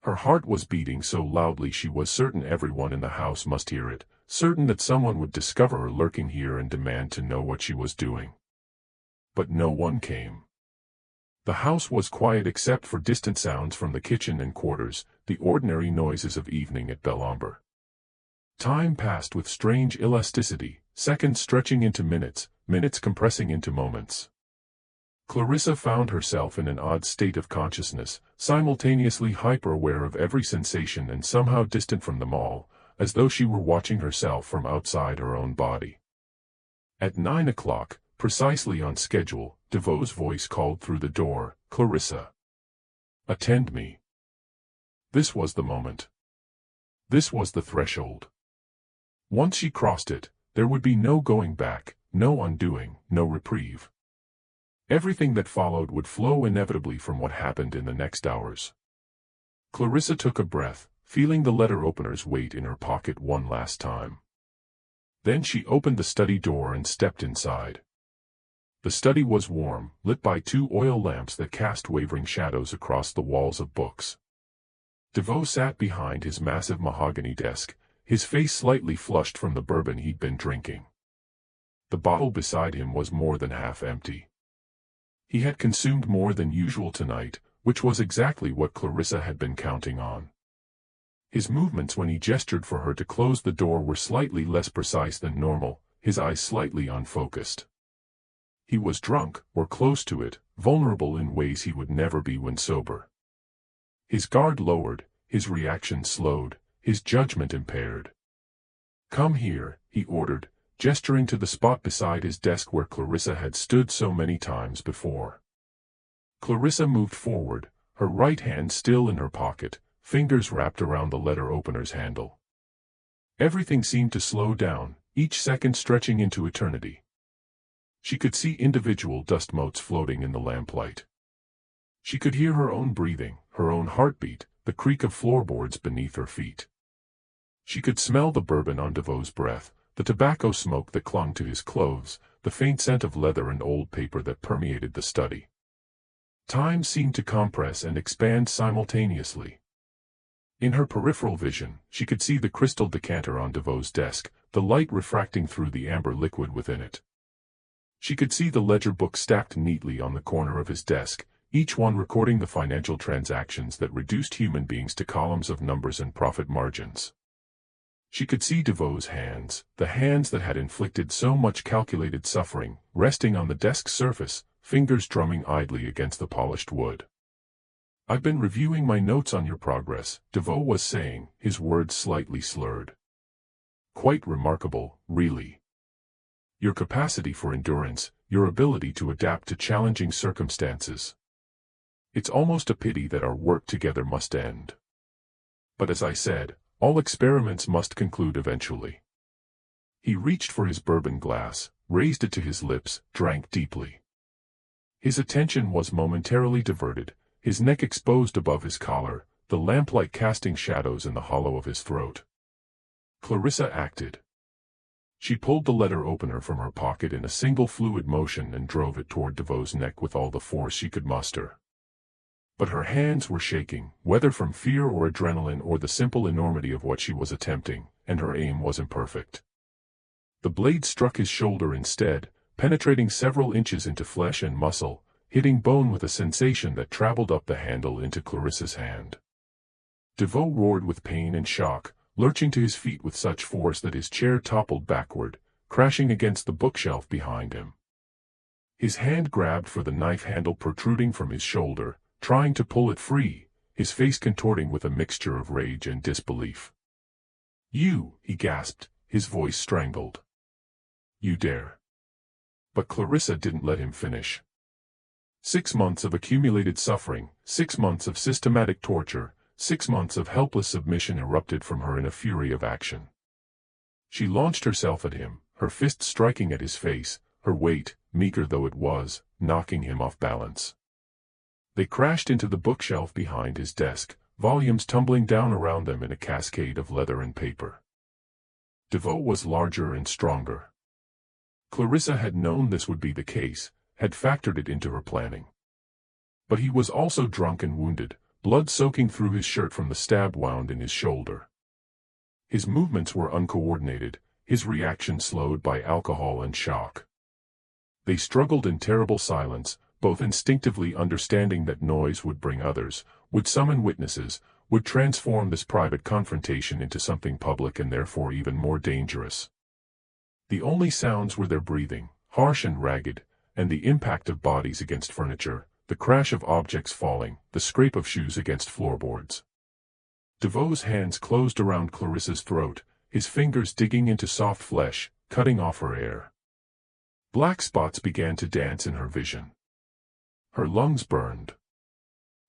Her heart was beating so loudly she was certain everyone in the house must hear it, certain that someone would discover her lurking here and demand to know what she was doing. But no one came. The house was quiet except for distant sounds from the kitchen and quarters, the ordinary noises of evening at Belombre. Time passed with strange elasticity, seconds stretching into minutes, minutes compressing into moments. Clarissa found herself in an odd state of consciousness, simultaneously hyper-aware of every sensation and somehow distant from them all, as though she were watching herself from outside her own body. At 9 o'clock, precisely on schedule, DeVoe's voice called through the door, "Clarissa. Attend me." This was the moment. This was the threshold. Once she crossed it, there would be no going back, no undoing, no reprieve. Everything that followed would flow inevitably from what happened in the next hours. Clarissa took a breath, feeling the letter opener's weight in her pocket one last time. Then she opened the study door and stepped inside. The study was warm, lit by 2 oil lamps that cast wavering shadows across the walls of books. DeVoe sat behind his massive mahogany desk, his face slightly flushed from the bourbon he'd been drinking. The bottle beside him was more than half empty. He had consumed more than usual tonight, which was exactly what Clarissa had been counting on. His movements when he gestured for her to close the door were slightly less precise than normal, his eyes slightly unfocused. He was drunk, or close to it, vulnerable in ways he would never be when sober. His guard lowered, his reaction slowed, his judgment impaired. "Come here," he ordered, gesturing to the spot beside his desk where Clarissa had stood so many times before. Clarissa moved forward, her right hand still in her pocket, fingers wrapped around the letter opener's handle. Everything seemed to slow down, each second stretching into eternity. She could see individual dust motes floating in the lamplight. She could hear her own breathing, her own heartbeat, the creak of floorboards beneath her feet. She could smell the bourbon on DeVoe's breath, the tobacco smoke that clung to his clothes, the faint scent of leather and old paper that permeated the study. Time seemed to compress and expand simultaneously. In her peripheral vision, she could see the crystal decanter on DeVoe's desk, the light refracting through the amber liquid within it. She could see the ledger book stacked neatly on the corner of his desk, each one recording the financial transactions that reduced human beings to columns of numbers and profit margins. She could see DeVoe's hands, the hands that had inflicted so much calculated suffering, resting on the desk's surface, fingers drumming idly against the polished wood. "I've been reviewing my notes on your progress," DeVoe was saying, his words slightly slurred. "Quite remarkable, really. Your capacity for endurance, your ability to adapt to challenging circumstances. It's almost a pity that our work together must end. But as I said, all experiments must conclude eventually." He reached for his bourbon glass, raised it to his lips, drank deeply. His attention was momentarily diverted, his neck exposed above his collar, the lamplight casting shadows in the hollow of his throat. Clarissa acted. She pulled the letter opener from her pocket in a single fluid motion and drove it toward DeVoe's neck with all the force she could muster. But her hands were shaking, whether from fear or adrenaline or the simple enormity of what she was attempting, and her aim was imperfect. The blade struck his shoulder instead, penetrating several inches into flesh and muscle, hitting bone with a sensation that traveled up the handle into Clarissa's hand. DeVoe roared with pain and shock, lurching to his feet with such force that his chair toppled backward, crashing against the bookshelf behind him. His hand grabbed for the knife handle protruding from his shoulder, trying to pull it free, his face contorting with a mixture of rage and disbelief. "You," he gasped, his voice strangled. "You dare." But Clarissa didn't let him finish. 6 months of accumulated suffering, 6 months of systematic torture, 6 months of helpless submission erupted from her in a fury of action. She launched herself at him, her fist striking at his face, her weight, meager though it was, knocking him off balance. They crashed into the bookshelf behind his desk, volumes tumbling down around them in a cascade of leather and paper. DeVoe was larger and stronger. Clarissa had known this would be the case, had factored it into her planning. But he was also drunk and wounded, blood soaking through his shirt from the stab wound in his shoulder. His movements were uncoordinated, his reaction slowed by alcohol and shock. They struggled in terrible silence, both instinctively understanding that noise would bring others, would summon witnesses, would transform this private confrontation into something public and therefore even more dangerous. The only sounds were their breathing, harsh and ragged, and the impact of bodies against furniture, the crash of objects falling, the scrape of shoes against floorboards. DeVoe's hands closed around Clarissa's throat, his fingers digging into soft flesh, cutting off her air. Black spots began to dance in her vision. Her lungs burned.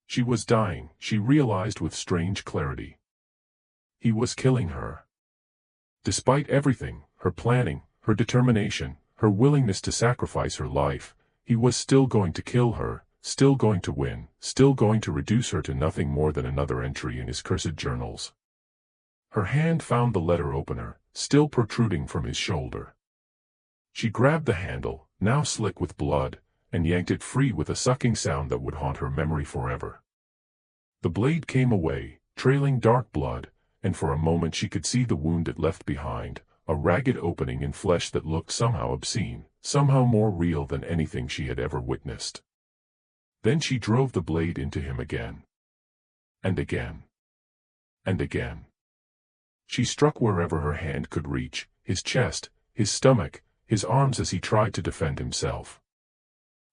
She was dying, she realized with strange clarity. He was killing her. Despite everything, her planning, her determination, her willingness to sacrifice her life, he was still going to kill her, still going to win, still going to reduce her to nothing more than another entry in his cursed journals. Her hand found the letter opener, still protruding from his shoulder. She grabbed the handle, now slick with blood, and yanked it free with a sucking sound that would haunt her memory forever. The blade came away, trailing dark blood, and for a moment she could see the wound it left behind, a ragged opening in flesh that looked somehow obscene, somehow more real than anything she had ever witnessed. Then she drove the blade into him again. And again. And again. She struck wherever her hand could reach, his chest, his stomach, his arms as he tried to defend himself.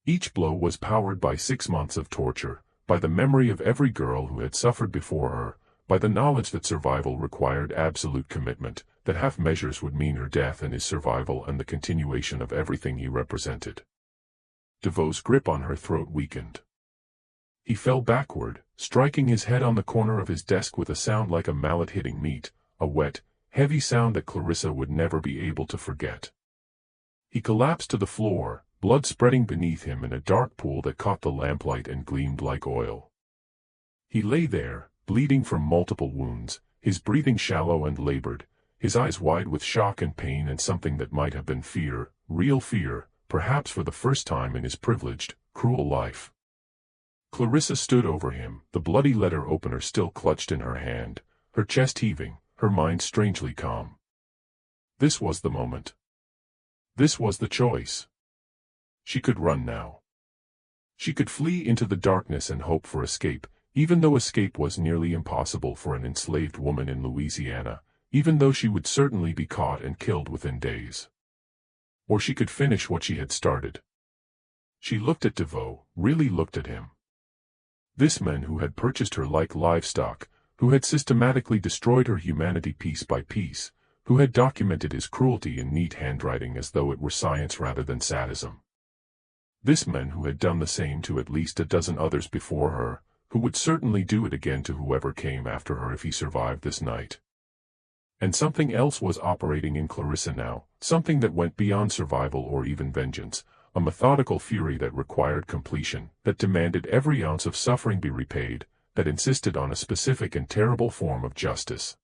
Each blow was powered by 6 months of torture, by the memory of every girl who had suffered before her, by the knowledge that survival required absolute commitment, that half measures would mean her death and his survival and the continuation of everything he represented. DeVoe's grip on her throat weakened. He fell backward, striking his head on the corner of his desk with a sound like a mallet hitting meat, a wet, heavy sound that Clarissa would never be able to forget. He collapsed to the floor, blood spreading beneath him in a dark pool that caught the lamplight and gleamed like oil. He lay there, bleeding from multiple wounds, his breathing shallow and labored, his eyes wide with shock and pain and something that might have been fear, real fear, perhaps for the first time in his privileged, cruel life. Clarissa stood over him, the bloody letter opener still clutched in her hand, her chest heaving, her mind strangely calm. This was the moment. This was the choice. She could run now. She could flee into the darkness and hope for escape, even though escape was nearly impossible for an enslaved woman in Louisiana, even though she would certainly be caught and killed within days. Or she could finish what she had started. She looked at DeVoe, really looked at him. This man who had purchased her like livestock, who had systematically destroyed her humanity piece by piece, who had documented his cruelty in neat handwriting as though it were science rather than sadism. This man who had done the same to at least a dozen others before her, who would certainly do it again to whoever came after her if he survived this night. And something else was operating in Clarissa now, something that went beyond survival or even vengeance, a methodical fury that required completion, that demanded every ounce of suffering be repaid, that insisted on a specific and terrible form of justice.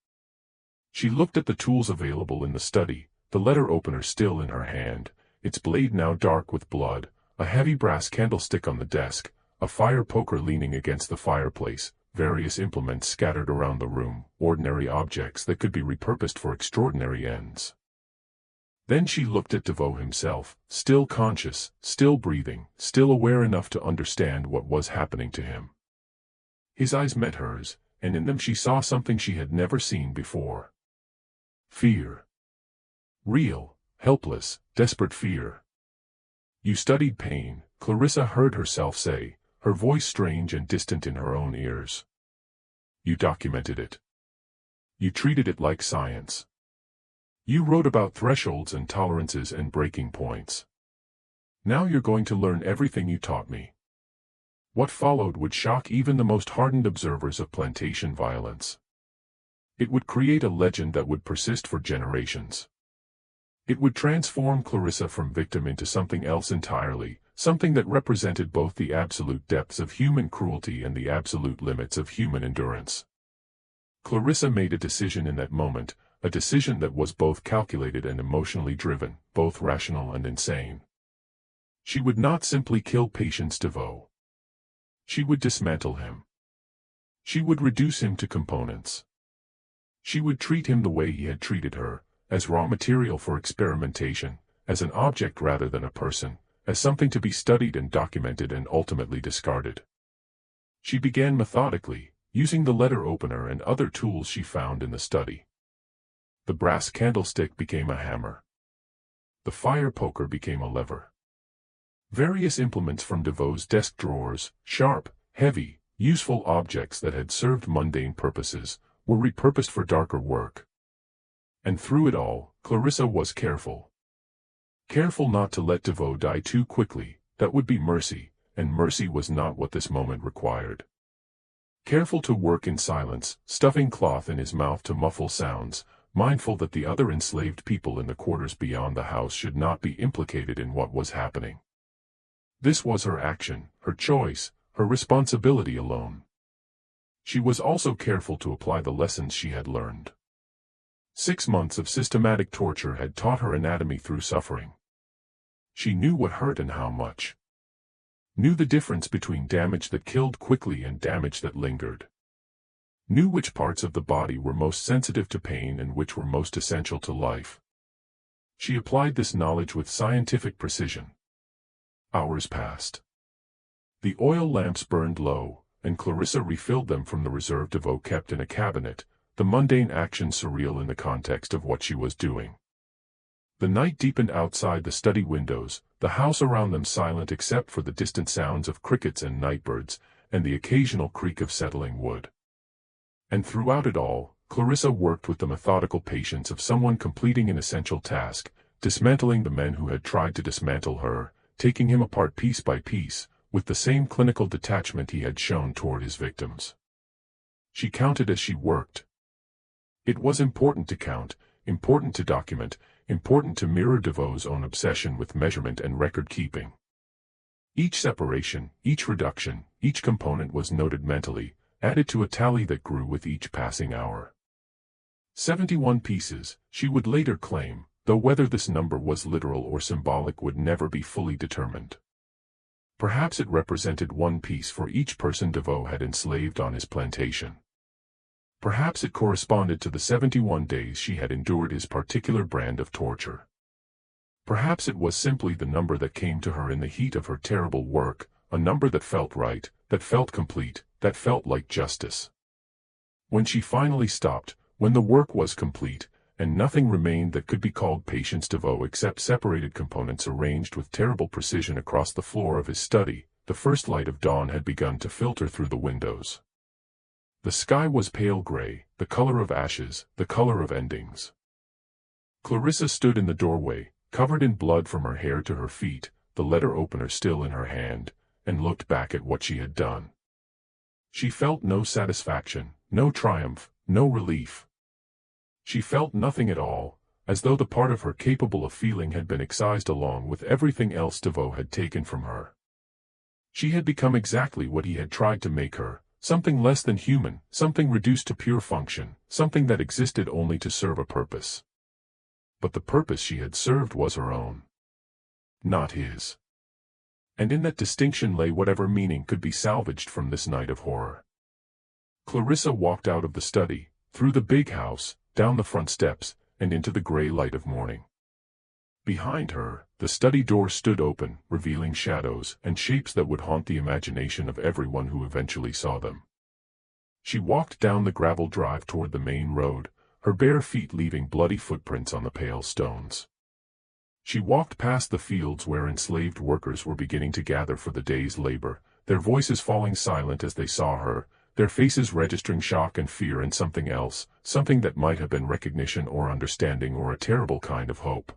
She looked at the tools available in the study, the letter opener still in her hand, its blade now dark with blood, a heavy brass candlestick on the desk, a fire poker leaning against the fireplace, various implements scattered around the room, ordinary objects that could be repurposed for extraordinary ends. Then she looked at DeVoe himself, still conscious, still breathing, still aware enough to understand what was happening to him. His eyes met hers, and in them she saw something she had never seen before. Fear. Real, helpless, desperate fear. "You studied pain," Clarissa heard herself say, her voice strange and distant in her own ears. "You documented it. You treated it like science. You wrote about thresholds and tolerances and breaking points. Now you're going to learn everything you taught me." What followed would shock even the most hardened observers of plantation violence. It would create a legend that would persist for generations. It would transform Clarissa from victim into something else entirely, something that represented both the absolute depths of human cruelty and the absolute limits of human endurance. Clarissa made a decision in that moment, a decision that was both calculated and emotionally driven, both rational and insane. She would not simply kill Patience DeVoe. She would dismantle him. She would reduce him to components. She would treat him the way he had treated her, as raw material for experimentation, as an object rather than a person, as something to be studied and documented and ultimately discarded. She began methodically, using the letter opener and other tools she found in the study. The brass candlestick became a hammer. The fire poker became a lever. Various implements from DeVoe's desk drawers, sharp, heavy, useful objects that had served mundane purposes, were repurposed for darker work. And through it all, Clarissa was careful. Careful not to let DeVoe die too quickly, that would be mercy, and mercy was not what this moment required. Careful to work in silence, stuffing cloth in his mouth to muffle sounds, mindful that the other enslaved people in the quarters beyond the house should not be implicated in what was happening. This was her action, her choice, her responsibility alone. She was also careful to apply the lessons she had learned. 6 months of systematic torture had taught her anatomy through suffering. She knew what hurt and how much. Knew the difference between damage that killed quickly and damage that lingered. Knew which parts of the body were most sensitive to pain and which were most essential to life. She applied this knowledge with scientific precision. Hours passed. The oil lamps burned low, and Clarissa refilled them from the reserve DeVoe kept in a cabinet, the mundane action surreal in the context of what she was doing. The night deepened outside the study windows, the house around them silent except for the distant sounds of crickets and nightbirds, and the occasional creak of settling wood. And throughout it all, Clarissa worked with the methodical patience of someone completing an essential task, dismantling the men who had tried to dismantle her, taking him apart piece by piece, with the same clinical detachment he had shown toward his victims. She counted as she worked. It was important to count, important to document, important to mirror DeVoe's own obsession with measurement and record-keeping. Each separation, each reduction, each component was noted mentally, added to a tally that grew with each passing hour. 71 pieces, she would later claim, though whether this number was literal or symbolic would never be fully determined. Perhaps it represented 1 piece for each person DeVoe had enslaved on his plantation. Perhaps it corresponded to the 71 days she had endured his particular brand of torture. Perhaps it was simply the number that came to her in the heat of her terrible work, a number that felt right, that felt complete, that felt like justice. When she finally stopped, when the work was complete, and nothing remained that could be called Patience DeVoe except separated components arranged with terrible precision across the floor of his study, the first light of dawn had begun to filter through the windows. The sky was pale gray, the color of ashes, the color of endings. Clarissa stood in the doorway, covered in blood from her hair to her feet, the letter opener still in her hand, and looked back at what she had done. She felt no satisfaction, no triumph, no relief. She felt nothing at all, as though the part of her capable of feeling had been excised along with everything else DeVoe had taken from her. She had become exactly what he had tried to make her, something less than human, something reduced to pure function, something that existed only to serve a purpose. But the purpose she had served was her own, not his. And in that distinction lay whatever meaning could be salvaged from this night of horror. Clarissa walked out of the study, through the big house, down the front steps, and into the gray light of morning. Behind her, the study door stood open, revealing shadows and shapes that would haunt the imagination of everyone who eventually saw them. She walked down the gravel drive toward the main road, her bare feet leaving bloody footprints on the pale stones. She walked past the fields where enslaved workers were beginning to gather for the day's labor, their voices falling silent as they saw her, their faces registering shock and fear and something else, something that might have been recognition or understanding or a terrible kind of hope.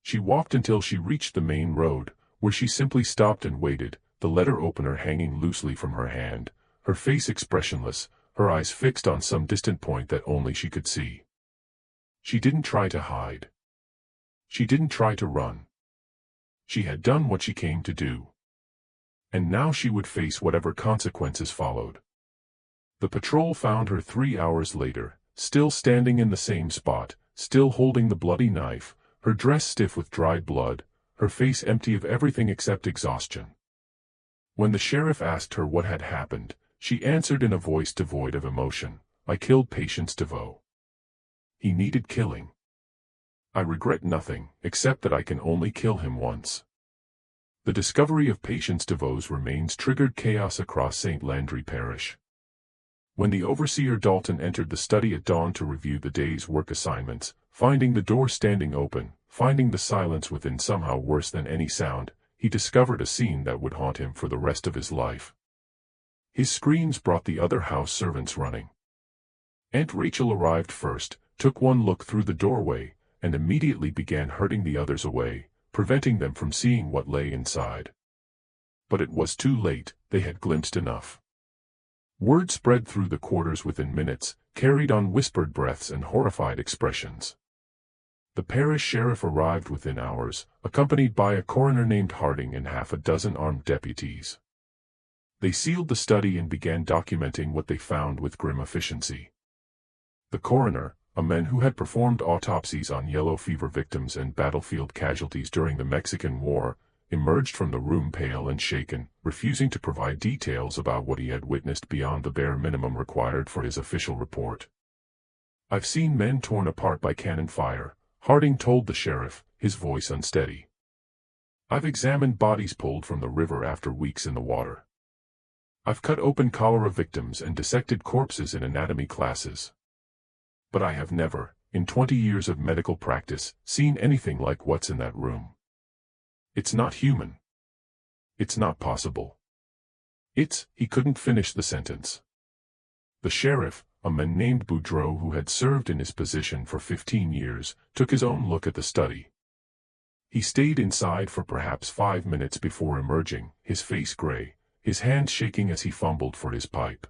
She walked until she reached the main road, where she simply stopped and waited, the letter opener hanging loosely from her hand, her face expressionless, her eyes fixed on some distant point that only she could see. She didn't try to hide. She didn't try to run. She had done what she came to do. And now she would face whatever consequences followed. The patrol found her 3 hours later, still standing in the same spot, still holding the bloody knife, her dress stiff with dried blood, her face empty of everything except exhaustion. When the sheriff asked her what had happened, she answered in a voice devoid of emotion, "I killed Patience DeVoe. He needed killing. I regret nothing, except that I can only kill him once." The discovery of Patience DeVoe's remains triggered chaos across St. Landry Parish. When the overseer Dalton entered the study at dawn to review the day's work assignments, finding the door standing open, finding the silence within somehow worse than any sound, he discovered a scene that would haunt him for the rest of his life. His screams brought the other house servants running. Aunt Rachel arrived first, took one look through the doorway, and immediately began herding the others away, preventing them from seeing what lay inside. But it was too late, they had glimpsed enough. Word spread through the quarters within minutes, carried on whispered breaths and horrified expressions. The parish sheriff arrived within hours, accompanied by a coroner named Harding and half a dozen armed deputies. They sealed the study and began documenting what they found with grim efficiency. The coroner, a man who had performed autopsies on yellow fever victims and battlefield casualties during the Mexican War, emerged from the room pale and shaken, refusing to provide details about what he had witnessed beyond the bare minimum required for his official report. "I've seen men torn apart by cannon fire," Harding told the sheriff, his voice unsteady. "I've examined bodies pulled from the river after weeks in the water. I've cut open cholera victims and dissected corpses in anatomy classes. But I have never, in 20 years of medical practice, seen anything like what's in that room. It's not human. It's not possible. He couldn't finish the sentence. The sheriff, a man named Boudreau who had served in his position for 15 years, took his own look at the study. He stayed inside for perhaps 5 minutes before emerging, his face gray, his hands shaking as he fumbled for his pipe.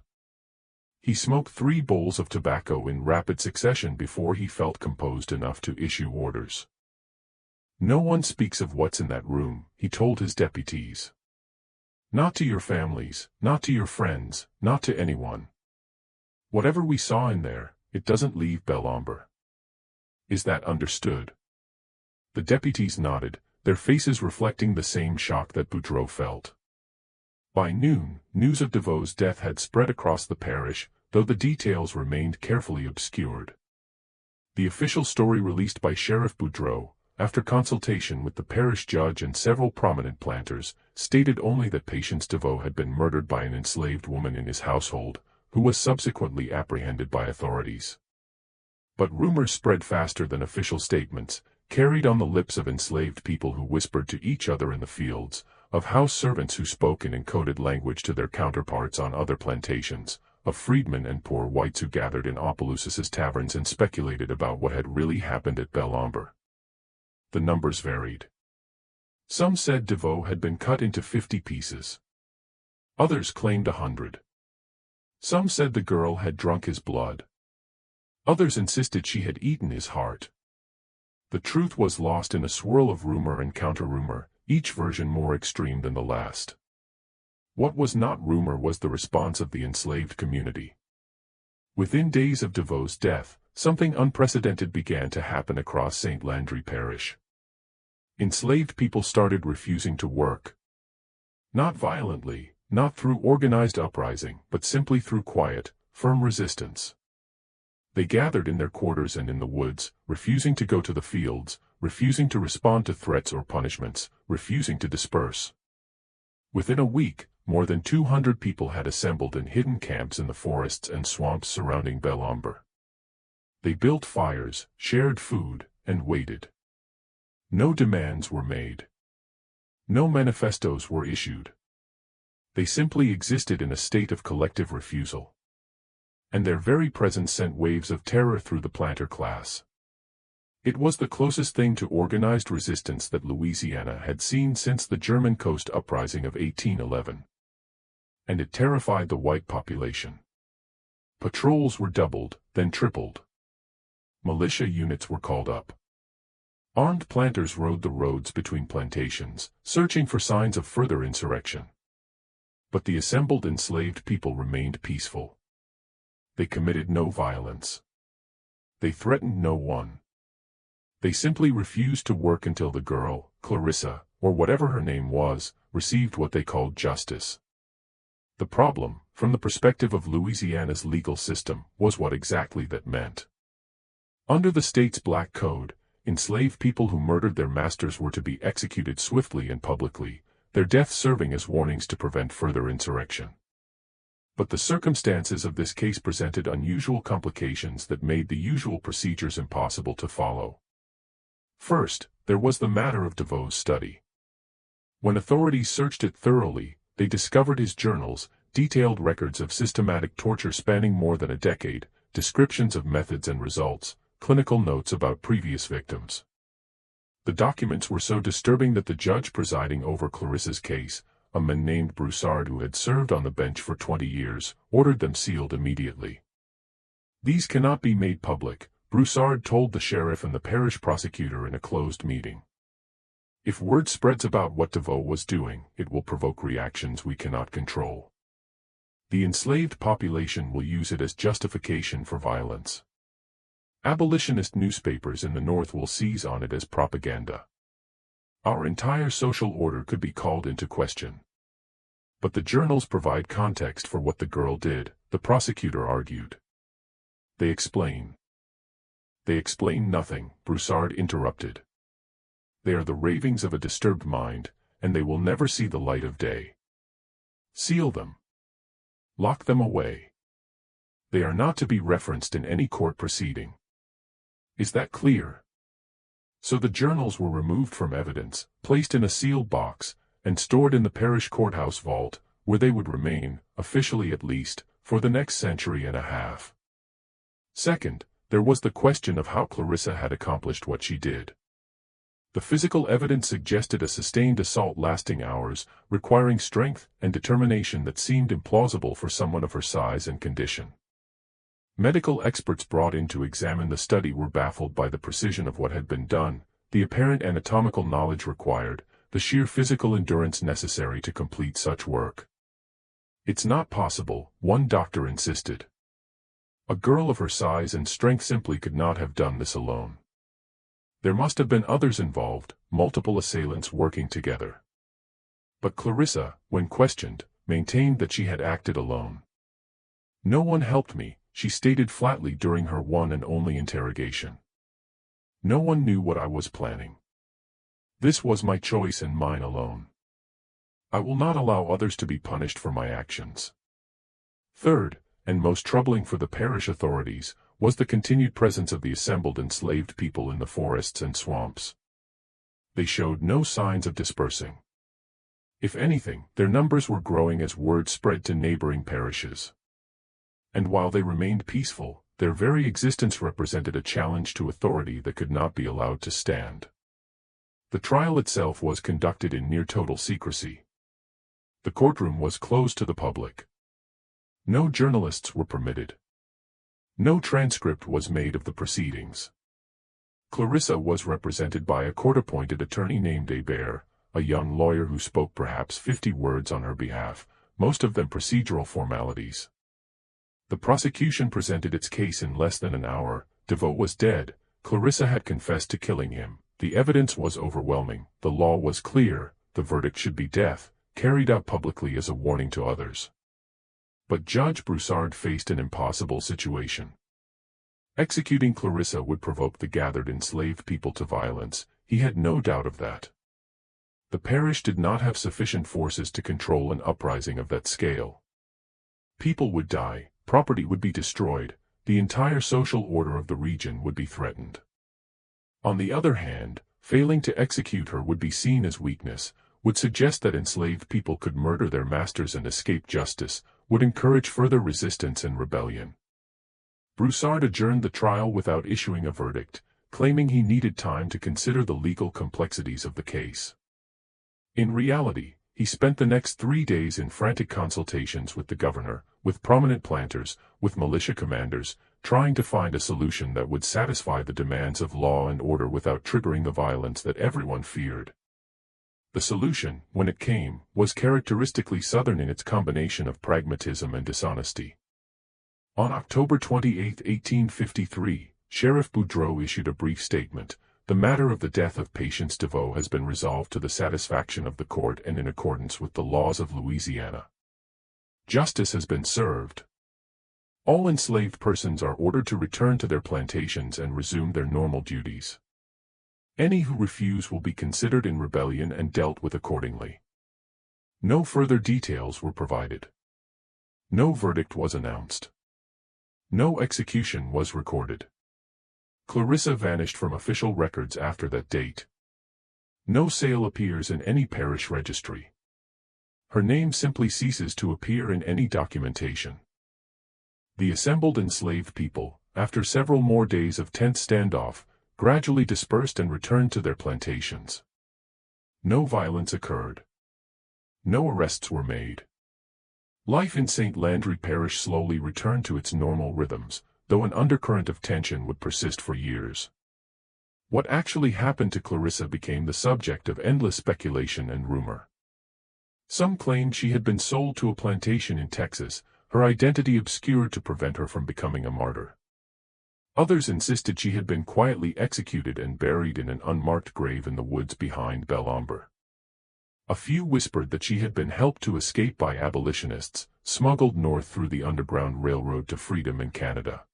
He smoked 3 bowls of tobacco in rapid succession before he felt composed enough to issue orders. "No one speaks of what's in that room," he told his deputies. "Not to your families, not to your friends, not to anyone. Whatever we saw in there, it doesn't leave Belombre. Is that understood?" The deputies nodded, their faces reflecting the same shock that Boudreau felt. By noon, news of DeVoe's death had spread across the parish, though the details remained carefully obscured. The official story released by Sheriff Boudreau, after consultation with the parish judge and several prominent planters, stated only that Patience DeVoe had been murdered by an enslaved woman in his household, who was subsequently apprehended by authorities. But rumors spread faster than official statements, carried on the lips of enslaved people who whispered to each other in the fields, of house servants who spoke in encoded language to their counterparts on other plantations, of freedmen and poor whites who gathered in Opelousas's taverns and speculated about what had really happened at Belombre. The numbers varied. Some said DeVoe had been cut into 50 pieces. Others claimed 100. Some said the girl had drunk his blood. Others insisted she had eaten his heart. The truth was lost in a swirl of rumor and counter-rumor, each version more extreme than the last. What was not rumor was the response of the enslaved community. Within days of DeVoe's death, something unprecedented began to happen across St. Landry Parish. Enslaved people started refusing to work. Not violently, not through organized uprising, but simply through quiet, firm resistance. They gathered in their quarters and in the woods, refusing to go to the fields, refusing to respond to threats or punishments, refusing to disperse. Within a week, more than 200 people had assembled in hidden camps in the forests and swamps surrounding Belombre. They built fires, shared food, and waited. No demands were made. No manifestos were issued. They simply existed in a state of collective refusal. And their very presence sent waves of terror through the planter class. It was the closest thing to organized resistance that Louisiana had seen since the German Coast Uprising of 1811. And it terrified the white population. Patrols were doubled, then tripled. Militia units were called up. Armed planters rode the roads between plantations, searching for signs of further insurrection. But the assembled enslaved people remained peaceful. They committed no violence. They threatened no one. They simply refused to work until the girl, Clarissa, or whatever her name was, received what they called justice. The problem, from the perspective of Louisiana's legal system, was what exactly that meant. Under the state's Black Code, enslaved people who murdered their masters were to be executed swiftly and publicly, their deaths serving as warnings to prevent further insurrection. But the circumstances of this case presented unusual complications that made the usual procedures impossible to follow. First, there was the matter of DeVoe's study. When authorities searched it thoroughly, they discovered his journals, detailed records of systematic torture spanning more than a decade, descriptions of methods and results, clinical notes about previous victims. The documents were so disturbing that the judge presiding over Clarissa's case, a man named Broussard who had served on the bench for 20 years, ordered them sealed immediately. These cannot be made public, Broussard told the sheriff and the parish prosecutor in a closed meeting. If word spreads about what DeVoe was doing, it will provoke reactions we cannot control. The enslaved population will use it as justification for violence. Abolitionist newspapers in the North will seize on it as propaganda. Our entire social order could be called into question. But the journals provide context for what the girl did, the prosecutor argued. They explain. They explain nothing, Broussard interrupted. They are the ravings of a disturbed mind, and they will never see the light of day. Seal them. Lock them away. They are not to be referenced in any court proceeding. Is that clear? So the journals were removed from evidence, placed in a sealed box, and stored in the parish courthouse vault, where they would remain, officially at least, for the next century and a half. Second, there was the question of how Clarissa had accomplished what she did. The physical evidence suggested a sustained assault lasting hours, requiring strength and determination that seemed implausible for someone of her size and condition. Medical experts brought in to examine the study were baffled by the precision of what had been done, the apparent anatomical knowledge required, the sheer physical endurance necessary to complete such work. It's not possible, one doctor insisted. A girl of her size and strength simply could not have done this alone. There must have been others involved, multiple assailants working together. But Clarissa, when questioned, maintained that she had acted alone. No one helped me, she stated flatly during her one and only interrogation. No one knew what I was planning. This was my choice and mine alone. I will not allow others to be punished for my actions. Third, and most troubling for the parish authorities, was the continued presence of the assembled enslaved people in the forests and swamps. They showed no signs of dispersing. If anything, their numbers were growing as word spread to neighboring parishes. And while they remained peaceful, their very existence represented a challenge to authority that could not be allowed to stand. The trial itself was conducted in near total secrecy. The courtroom was closed to the public. No journalists were permitted. No transcript was made of the proceedings. Clarissa was represented by a court-appointed attorney named Hebert, a young lawyer who spoke perhaps 50 words on her behalf, most of them procedural formalities. The prosecution presented its case in less than an hour. DeVoe was dead. Clarissa had confessed to killing him. The evidence was overwhelming. The law was clear. The verdict should be death, carried out publicly as a warning to others. But Judge Broussard faced an impossible situation. Executing Clarissa would provoke the gathered enslaved people to violence. He had no doubt of that. The parish did not have sufficient forces to control an uprising of that scale. People would die, property would be destroyed, the entire social order of the region would be threatened. On the other hand, failing to execute her would be seen as weakness, would suggest that enslaved people could murder their masters and escape justice, would encourage further resistance and rebellion. Broussard adjourned the trial without issuing a verdict, claiming he needed time to consider the legal complexities of the case. In reality, he spent the next 3 days in frantic consultations with the governor, with prominent planters, with militia commanders, trying to find a solution that would satisfy the demands of law and order without triggering the violence that everyone feared. The solution, when it came, was characteristically Southern in its combination of pragmatism and dishonesty. On October 28, 1853, Sheriff Boudreaux issued a brief statement. The matter of the death of Patience DeVoe has been resolved to the satisfaction of the court and in accordance with the laws of Louisiana. Justice has been served. All enslaved persons are ordered to return to their plantations and resume their normal duties. Any who refuse will be considered in rebellion and dealt with accordingly. No further details were provided. No verdict was announced. No execution was recorded. Clarissa vanished from official records after that date. No sale appears in any parish registry. Her name simply ceases to appear in any documentation. The assembled enslaved people, after several more days of tense standoff, gradually dispersed and returned to their plantations. No violence occurred. No arrests were made. Life in St. Landry Parish slowly returned to its normal rhythms, though an undercurrent of tension would persist for years. What actually happened to Clarissa became the subject of endless speculation and rumor. Some claimed she had been sold to a plantation in Texas, her identity obscured to prevent her from becoming a martyr. Others insisted she had been quietly executed and buried in an unmarked grave in the woods behind Belombre. A few whispered that she had been helped to escape by abolitionists, smuggled north through the Underground Railroad to freedom in Canada.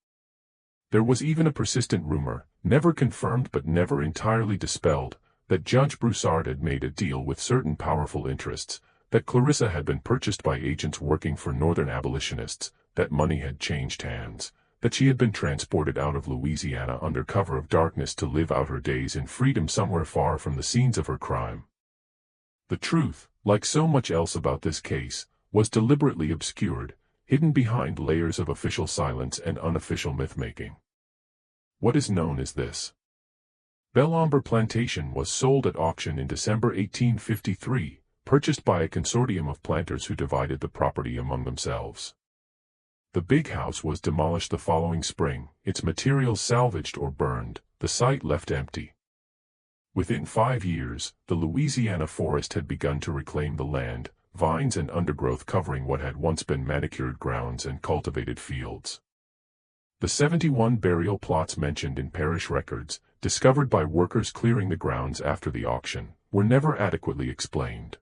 There was even a persistent rumor, never confirmed but never entirely dispelled, that Judge Broussard had made a deal with certain powerful interests, that Clarissa had been purchased by agents working for Northern abolitionists, that money had changed hands, that she had been transported out of Louisiana under cover of darkness to live out her days in freedom somewhere far from the scenes of her crime. The truth, like so much else about this case, was deliberately obscured, hidden behind layers of official silence and unofficial myth-making. What is known is this. Belombre Plantation was sold at auction in December 1853, purchased by a consortium of planters who divided the property among themselves. The big house was demolished the following spring, its materials salvaged or burned, the site left empty. Within 5 years, the Louisiana forest had begun to reclaim the land, vines and undergrowth covering what had once been manicured grounds and cultivated fields. The 71 burial plots mentioned in parish records, discovered by workers clearing the grounds after the auction, were never adequately explained.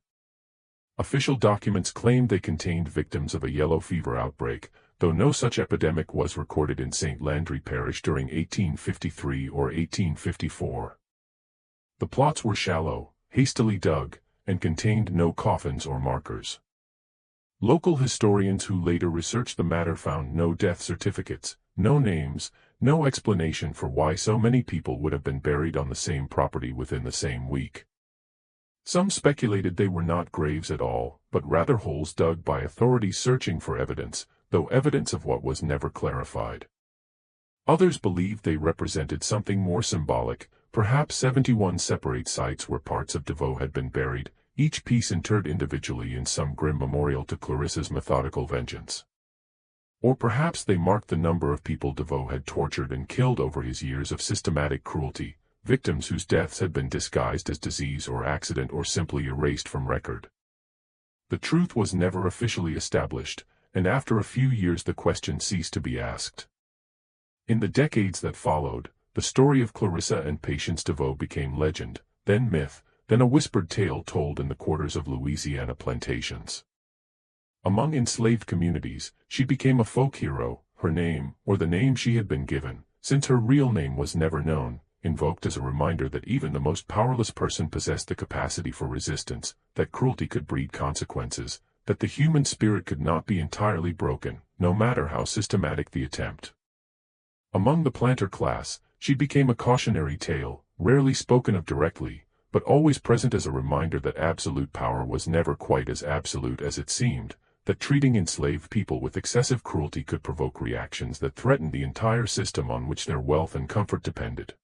Official documents claimed they contained victims of a yellow fever outbreak, though no such epidemic was recorded in St. Landry Parish during 1853 or 1854. The plots were shallow, hastily dug, and contained no coffins or markers. Local historians who later researched the matter found no death certificates, no names, no explanation for why so many people would have been buried on the same property within the same week. Some speculated they were not graves at all, but rather holes dug by authorities searching for evidence, though evidence of what was never clarified. Others believed they represented something more symbolic, perhaps 71 separate sites where parts of DeVoe had been buried, each piece interred individually in some grim memorial to Clarissa's methodical vengeance. Or perhaps they marked the number of people DeVoe had tortured and killed over his years of systematic cruelty, victims whose deaths had been disguised as disease or accident or simply erased from record. The truth was never officially established, and after a few years the question ceased to be asked. In the decades that followed, the story of Clarissa and Patience DeVoe became legend, then myth, then a whispered tale told in the quarters of Louisiana plantations. Among enslaved communities, she became a folk hero, her name, or the name she had been given, since her real name was never known, invoked as a reminder that even the most powerless person possessed the capacity for resistance, that cruelty could breed consequences, that the human spirit could not be entirely broken, no matter how systematic the attempt. Among the planter class, she became a cautionary tale, rarely spoken of directly, but always present as a reminder that absolute power was never quite as absolute as it seemed, that treating enslaved people with excessive cruelty could provoke reactions that threatened the entire system on which their wealth and comfort depended.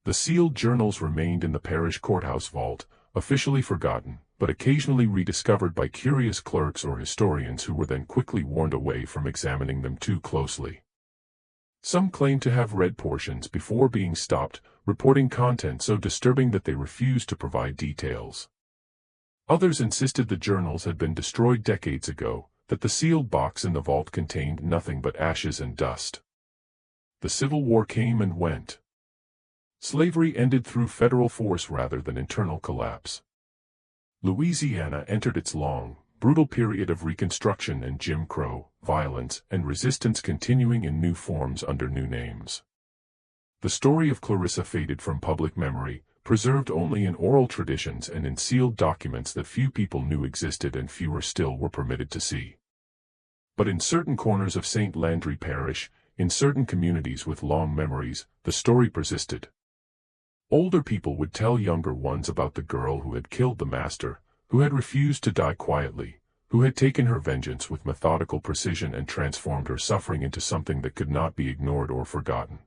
The sealed journals remained in the parish courthouse vault, officially forgotten, but occasionally rediscovered by curious clerks or historians who were then quickly warned away from examining them too closely. Some claim to have read portions before being stopped, reporting content so disturbing that they refused to provide details. Others insisted the journals had been destroyed decades ago, that the sealed box in the vault contained nothing but ashes and dust. The Civil War came and went. Slavery ended through federal force rather than internal collapse. Louisiana entered its long, brutal period of Reconstruction and Jim Crow, violence and resistance continuing in new forms under new names. The story of Clarissa faded from public memory, preserved only in oral traditions and in sealed documents that few people knew existed and fewer still were permitted to see. But in certain corners of St. Landry Parish, in certain communities with long memories, the story persisted. Older people would tell younger ones about the girl who had killed the master, who had refused to die quietly, who had taken her vengeance with methodical precision and transformed her suffering into something that could not be ignored or forgotten.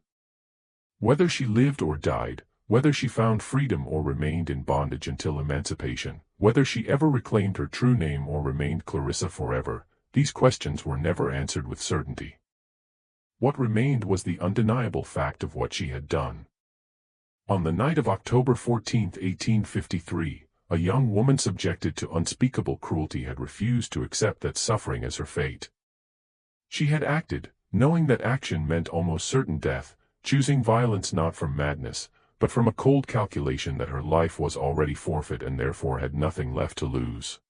Whether she lived or died, whether she found freedom or remained in bondage until emancipation, whether she ever reclaimed her true name or remained Clarissa forever, these questions were never answered with certainty. What remained was the undeniable fact of what she had done. On the night of October 14, 1853, a young woman subjected to unspeakable cruelty had refused to accept that suffering as her fate. She had acted, knowing that action meant almost certain death, choosing violence not from madness, but from a cold calculation that her life was already forfeit and therefore had nothing left to lose.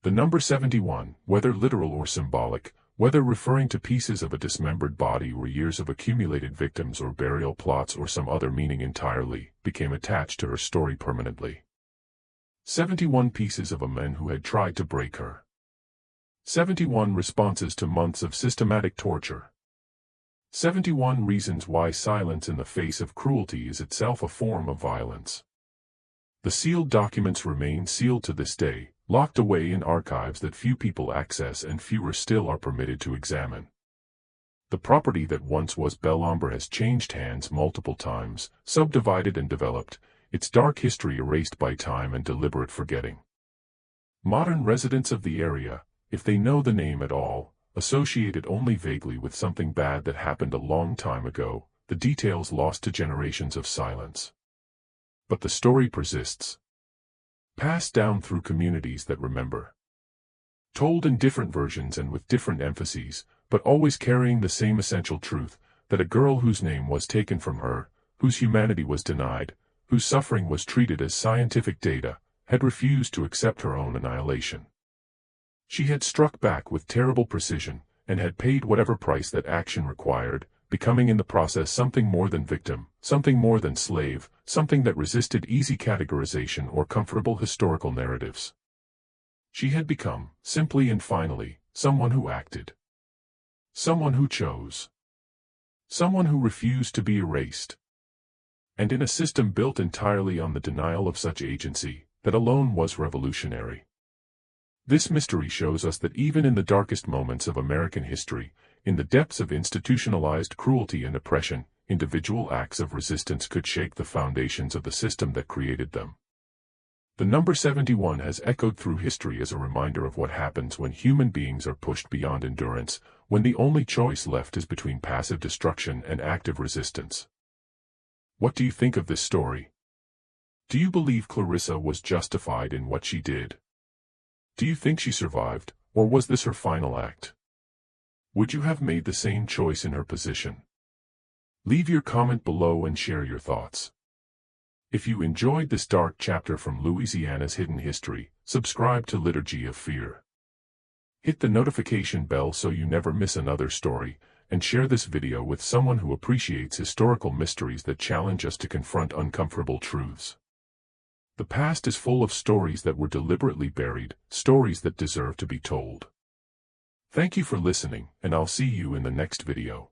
The number 71, whether literal or symbolic, whether referring to pieces of a dismembered body or years of accumulated victims or burial plots or some other meaning entirely, became attached to her story permanently. 71 pieces of a man who had tried to break her. 71 responses to months of systematic torture. 71 reasons why silence in the face of cruelty is itself a form of violence. The sealed documents remain sealed to this day, locked away in archives that few people access and fewer still are permitted to examine. The property that once was Belombre has changed hands multiple times, subdivided and developed, its dark history erased by time and deliberate forgetting. Modern residents of the area, if they know the name at all, associate it only vaguely with something bad that happened a long time ago, the details lost to generations of silence. But the story persists. Passed down through communities that remember. Told in different versions and with different emphases, but always carrying the same essential truth, that a girl whose name was taken from her, whose humanity was denied, whose suffering was treated as scientific data, had refused to accept her own annihilation. She had struck back with terrible precision, and had paid whatever price that action required, becoming in the process something more than victim, something more than slave, something that resisted easy categorization or comfortable historical narratives. She had become, simply and finally, someone who acted. Someone who chose. Someone who refused to be erased. And in a system built entirely on the denial of such agency, that alone was revolutionary. This mystery shows us that even in the darkest moments of American history, in the depths of institutionalized cruelty and oppression, individual acts of resistance could shake the foundations of the system that created them. The number 71 has echoed through history as a reminder of what happens when human beings are pushed beyond endurance, when the only choice left is between passive destruction and active resistance. What do you think of this story? Do you believe Clarissa was justified in what she did? Do you think she survived, or was this her final act? Would you have made the same choice in her position? Leave your comment below and share your thoughts. If you enjoyed this dark chapter from Louisiana's hidden history, subscribe to Liturgy of Fear. Hit the notification bell so you never miss another story, and share this video with someone who appreciates historical mysteries that challenge us to confront uncomfortable truths. The past is full of stories that were deliberately buried, stories that deserve to be told. Thank you for listening, and I'll see you in the next video.